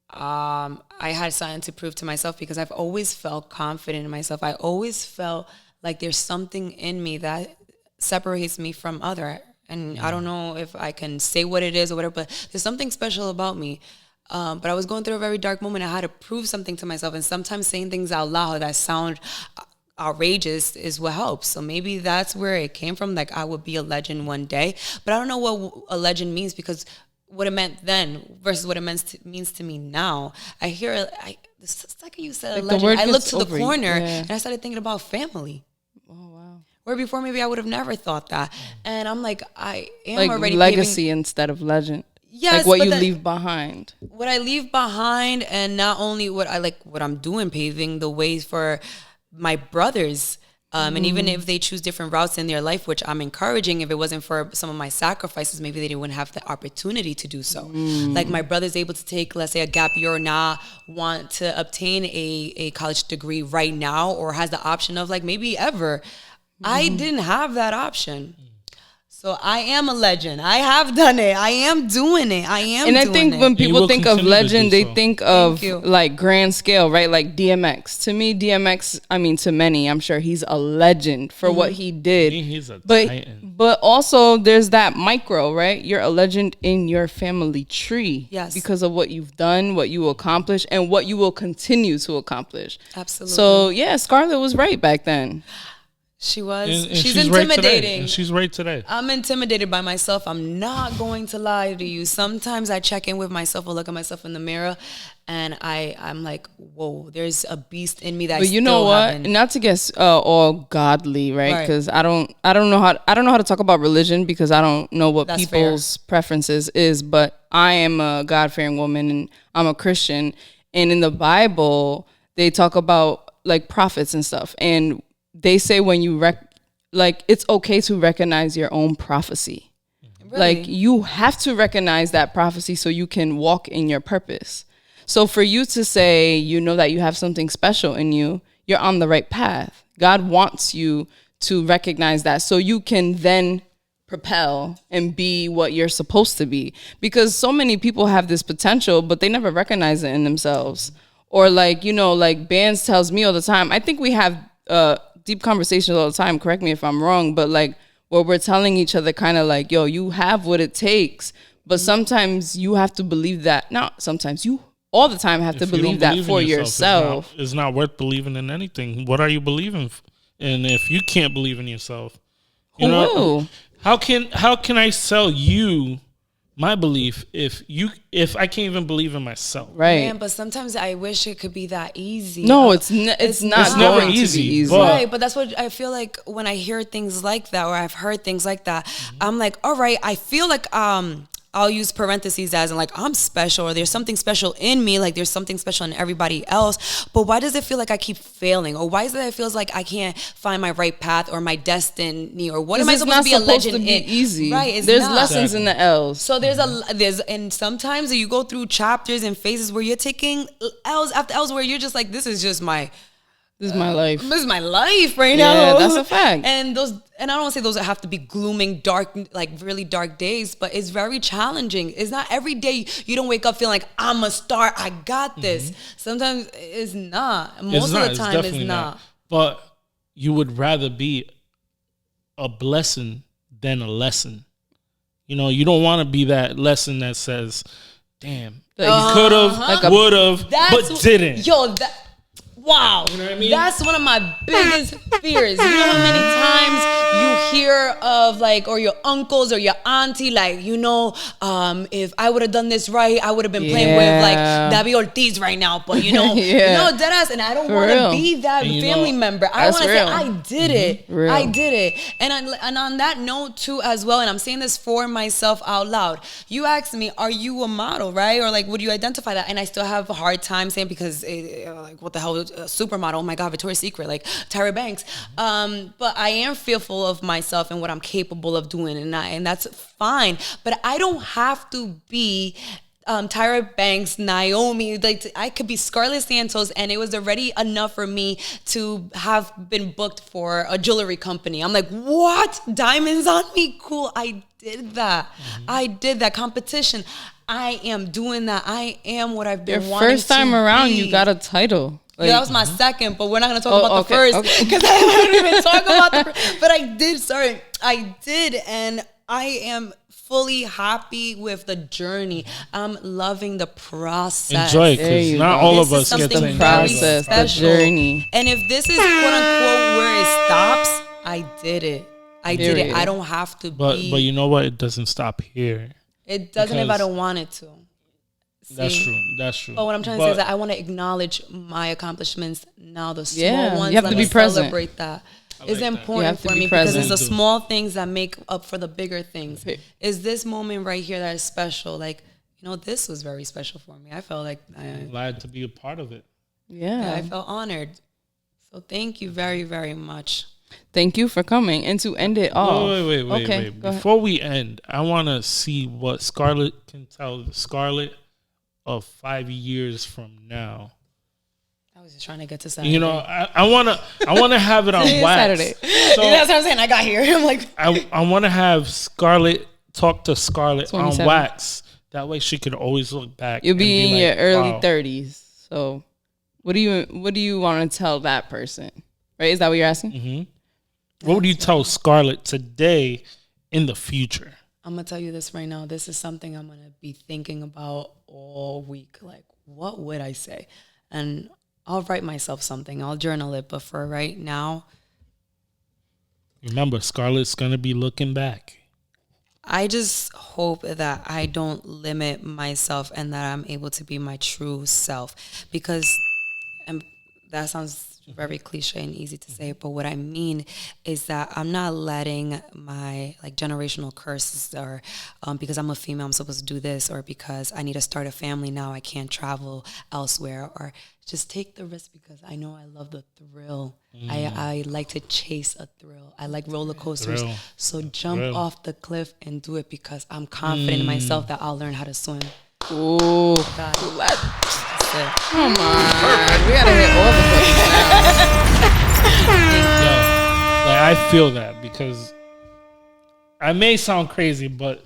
I had something to prove to myself because I've always felt confident in myself. I always felt like there's something in me that separates me from other. And I don't know if I can say what it is or whatever, but there's something special about me. But I was going through a very dark moment. I had to prove something to myself. And sometimes saying things out loud that sound outrageous is what helps. So maybe that's where it came from. Like I would be a legend one day. But I don't know what a legend means because what it meant then versus what it means to me now. I hear, the second you said like legend, I looked to the corner and I started thinking about family. Oh, wow. Where before maybe I would have never thought that. And I'm like, I am like already legacy instead of legend. Yes, like what you leave behind. What I leave behind, and not only what I'm doing, paving the ways for my brothers. And even if they choose different routes in their life, which I'm encouraging, if it wasn't for some of my sacrifices, maybe they wouldn't have the opportunity to do so. Like my brother's able to take, let's say, a gap year or not want to obtain a college degree right now or has the option of like maybe ever. I didn't have that option. So I am a legend. I have done it. I am doing it. And I think when people think of legend, they think of like grand scale, right? Like DMX. To me, to many, I'm sure he's a legend for what he did. He's a titan. But also there's that micro, right? You're a legend in your family tree. Yes. Because of what you've done, what you accomplished, and what you will continue to accomplish. Absolutely. So yeah, Scarlet was right back then. She was. And she's intimidating. Right she's right today. I'm intimidated by myself. I'm not going to lie to you. Sometimes I check in with myself or look at myself in the mirror, and I'm like, whoa, there's a beast in me that. But you know what? Not to get all godly, right? Because I don't know how to talk about religion because I don't know what people's preferences is. But I am a God-fearing woman, and I'm a Christian. And in the Bible, they talk about like prophets and stuff, and they say when you it's okay to recognize your own prophecy. Really? Like you have to recognize that prophecy so you can walk in your purpose. So for you to say, that you have something special in you, you're on the right path. God wants you to recognize that so you can then propel and be what you're supposed to be. Because so many people have this potential, but they never recognize it in themselves. Or like Banz tells me all the time, I think we have deep conversations all the time, correct me if I'm wrong, but like where we're telling each other kind of like, yo, you have what it takes, but sometimes you have to believe that. Not sometimes, you all the time have to believe that for yourself. It's not worth believing in anything. What are you believing? And if you can't believe in yourself, who will? How can I sell you my belief if I can't even believe in myself? Right. Man, but sometimes I wish it could be that easy. No, it's not never easy. Right, but that's what I feel like when I hear things like that, or I've heard things like that. I'm like, all right, I feel like I'll use parentheses as in like I'm special, or there's something special in me, like there's something special in everybody else. But why does it feel like I keep failing? Or why is it feels like I can't find my right path or my destiny? Or what am I supposed to be a legend in? Easy. Right. There's lessons in the L's. So and sometimes you go through chapters and phases where you're taking L's after L's where you're just like, this is just my This is my life. This is my life right now. Yeah, that's a fact. And I don't want to say those that have to be glooming, dark, like really dark days, but it's very challenging. It's not every day you don't wake up feeling like I'm a star. I got this. Sometimes it's not. Most of the time it's not. But you would rather be a blessing than a lesson. You know, you don't want to be that lesson that says, damn, you could have, would have, but didn't. Wow. You know what I mean? That's one of my biggest fears. You know how many times you hear of like, or your uncles or your auntie, like, you know, if I would have done this right, I would have been playing with like David Ortiz right now. But you know, deadass. And I don't want to be that family member. I want to say, I did it. I did it. And on that note too, as well, and I'm saying this for myself out loud. You asked me, are you a model, right? Or like, would you identify that? And I still have a hard time saying because like, what the hell? Supermodel, oh my God, Victoria's Secret, like Tyra Banks. But I am fearful of myself and what I'm capable of doing, and that's fine. But I don't have to be Tyra Banks, Naomi. Like I could be Scarlet Santos, and it was already enough for me to have been booked for a jewelry company. I'm like, what? Diamonds on me? Cool. I did that. I did that competition. I am doing that. I am what I've been wanting to be. Your first time around, you got a title. Like, that was my second, but we're not going to talk about the first because I don't even talk about the first. But I did, and I am fully happy with the journey. I'm loving the process. Enjoy, because not all of us get the process, the journey. And if this is quote unquote where it stops, I did it. I did it. I don't have to be. But you know what? It doesn't stop here. It doesn't if I don't want it to. See? That's true. But what I'm trying to say is that I want to acknowledge my accomplishments now, the small ones. You have to be present. Celebrate that. It's important for me because it's the small things that make up for the bigger things. Is this moment right here that is special? Like, you know, this was very special for me. I felt like I'm glad to be a part of it. Yeah, I felt honored. So thank you very, very much. Thank you for coming. And to end it off. Wait. Before we end, I want to see what Scarlet can tell Scarlet of 5 years from now. I was just trying to get to Saturday. You know, I wanna have it on wax. Saturday. So that's what I'm saying. I got here. I'm like, I want to have Scarlet talk to Scarlet on wax. That way, she could always look back. You'll be in your early 30s. So, what do you want to tell that person? Right? Is that what you're asking? Mm-hmm. What would you tell Scarlet today in the future? I'm going to tell you this right now. This is something I'm going to be thinking about all week. Like, what would I say? And I'll write myself something. I'll journal it. But for right now, remember, Scarlett's going to be looking back. I just hope that I don't limit myself and that I'm able to be my true self. Because that sounds very cliche and easy to say, but what I mean is that I'm not letting my like generational curses or because I'm a female I'm supposed to do this, or because I need to start a family now I can't travel elsewhere, or just take the risk because I know I love the thrill. I like to chase a thrill. I like roller coasters. So jump off the cliff and do it because I'm confident in myself that I'll learn how to swim. Ooh. Come on. We gotta hit all the places now. Like, I feel that because I may sound crazy, but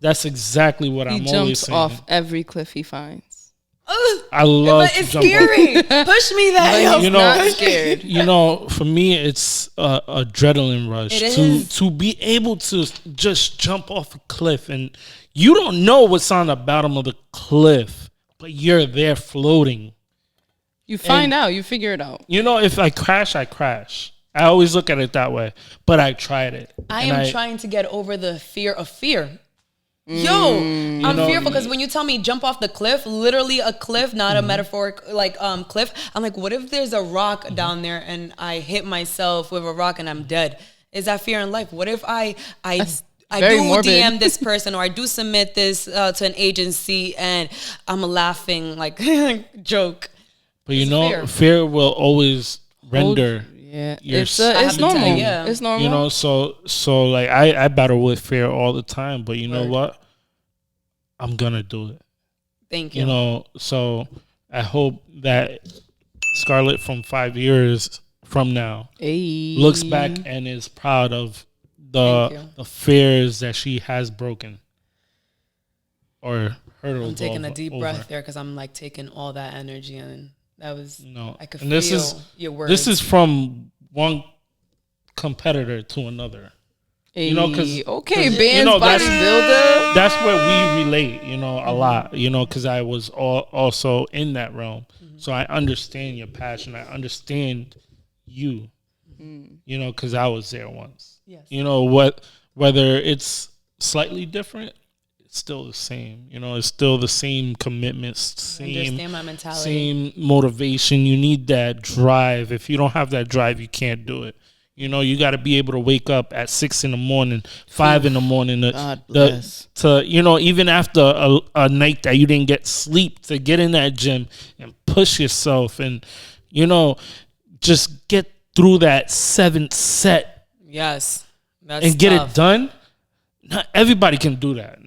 that's exactly what I'm always saying. He jumps off every cliff he finds. I love it's scary. Push me that. You know, not scared. You know, for me, it's adrenaline rush to be able to just jump off a cliff, and you don't know what's on the bottom of the cliff, but you're there floating. You find out. You figure it out. You know, if I crash, I crash. I always look at it that way, but I tried it. I am trying to get over the fear of fear. I'm fearful because when you tell me jump off the cliff, literally a cliff, not a metaphoric like cliff, I'm like, what if there's a rock down there and I hit myself with a rock and I'm dead? Is that fear in life? What if I do morbid. DM this person, or I do submit this to an agency and I'm laughing like joke? But you know, fear will always render. It's normal. It's normal. You know, so like I battle with fear all the time, but you know what? I'm gonna do it. Thank you. You know, so I hope that Scarlet from 5 years from now Hey. looks back and is proud of the fears that she has broken or hurdles. I'm taking a over, deep breath there because I'm like taking all that energy and that was I could feel your words. This is from one competitor to another. Hey. You know, because Banz bodybuilder. That's where we relate. You know, a lot. You know, because I was also in that realm, so I understand your passion. I understand you. You know, because I was there once. Yes. You know whether it's slightly different, it's still the same. You know, it's still the same commitments, Understand my mentality. same motivation. You need that drive. If you don't have that drive, you can't do it. You know, you got to be able to wake up at 6 a.m, 5 a.m. God bless. To you know, even after a night that you didn't get sleep, to get in that gym and push yourself and, you know, just get through that 7th set. Yes. That's and get tough. it done. Not everybody can do that.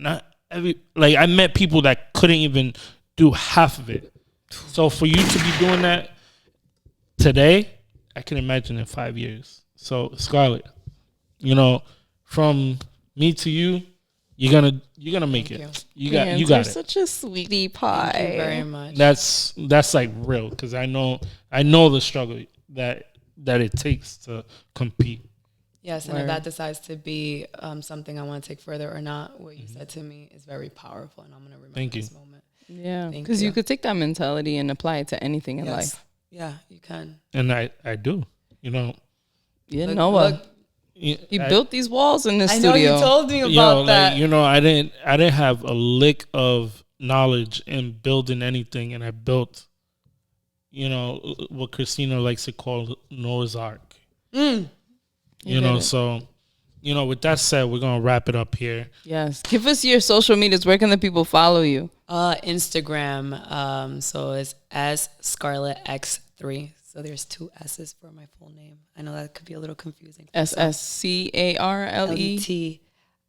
I met people that couldn't even do half of it. So for you to be doing that today, I can imagine in 5 years. So Scarlet, you know, from me to you, you're gonna make it. You got You're it. such a sweetie pie. Thank you very much. That's like real, because I know the struggle that it takes to compete. Yes, and if that decides to be something I want to take further or not, what you said to me is very powerful, and I'm going to remember this moment. Yeah, because you could take that mentality and apply it to anything in life. Yeah, you can. And I do. You know. Noah. He built these walls in this studio. I know you told me about that. Like, you know, I didn't have a lick of knowledge in building anything, and I built, you know, what Cristina likes to call Noah's Ark. You know, so, you know, with that said, we're going to wrap it up here. Yes. Give us your social medias. Where can the people follow you? Instagram. So it's as Scarlet X3. So there's 2 S's for my full name. I know that could be a little confusing. SSCARLE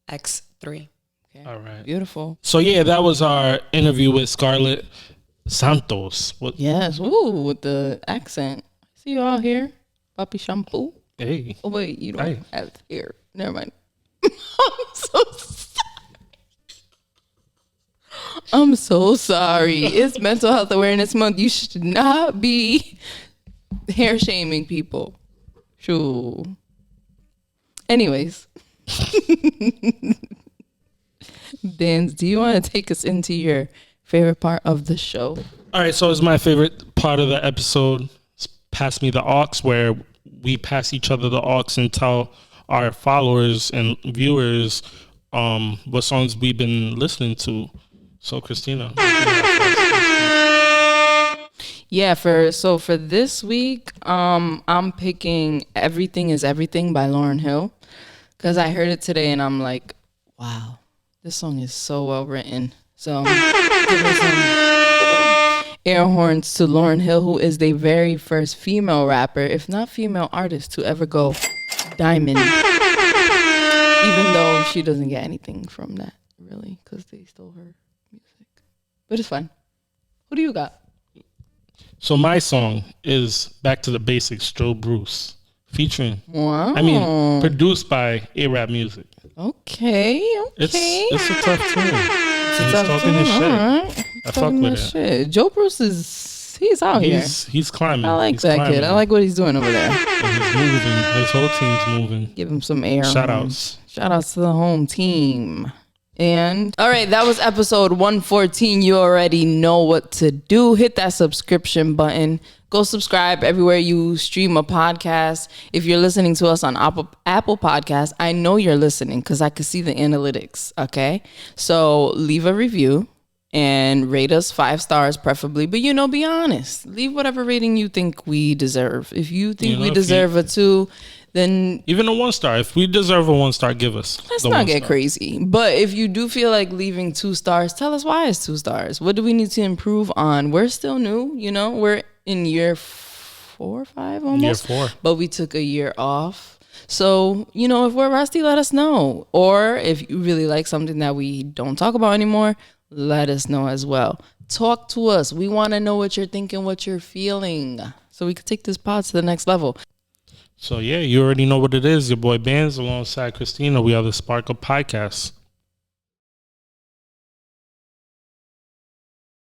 X3. Okay. All right. Beautiful. So, yeah, that was our interview with Scarlet Santos. Yes. Ooh, with the accent. See you all here. Papi shampoo. Hey. Oh, wait, you don't Hey. have hair. Never mind. I'm so sorry. It's Mental Health Awareness Month. You should not be hair shaming people. Sure. Anyways. Banz, do you want to take us into your favorite part of the show? All right, so it's my favorite part of the episode. It's Pass Me the Aux, where we pass each other the aux and tell our followers and viewers what songs we've been listening to. So, Cristina. Yeah, for this week, I'm picking Everything is Everything by Lauryn Hill, because I heard it today and I'm like, wow, this song is so well written. So giving some air horns to Lauryn Hill, who is the very first female rapper, if not female artist, to ever go diamond. Even though she doesn't get anything from that, really, because they stole her music. But it's fine. Who do you got? So my song is Back to the Basics, Joe Bruce, featuring, produced by A-Rap Music. Okay. It's a tough tune. He's talking his shit. Right. I fuck with it. Shit. Joe Bruce he's out here. He's climbing. I like he's that climbing. kid. I like what he's doing over there. And he's moving. His whole team's moving. Give him some air. Shout outs. Shout outs to the home team. And all right, that was episode 114. You already know what to do. Hit that subscription button. Go subscribe everywhere you stream a podcast. If you're listening to us on Apple Podcasts, I know you're listening because I can see the analytics. Okay, so leave a review and rate us 5 stars, preferably. But be honest. Leave whatever rating you think we deserve. If you think we deserve a 2. Then even a 1 star. If we deserve a 1 star, give us. Let's not get crazy. But if you do feel like leaving 2 stars, tell us why it's 2 stars. What do we need to improve on? We're still new, we're in year 4 or 5 almost. Year 4. But we took a year off. So, if we're rusty, let us know. Or if you really like something that we don't talk about anymore, let us know as well. Talk to us. We want to know what you're thinking, what you're feeling. so we could take this pod to the next level. So yeah, you already know what it is. Your boy Banz alongside Cristina. We are the Sparkle Podcast.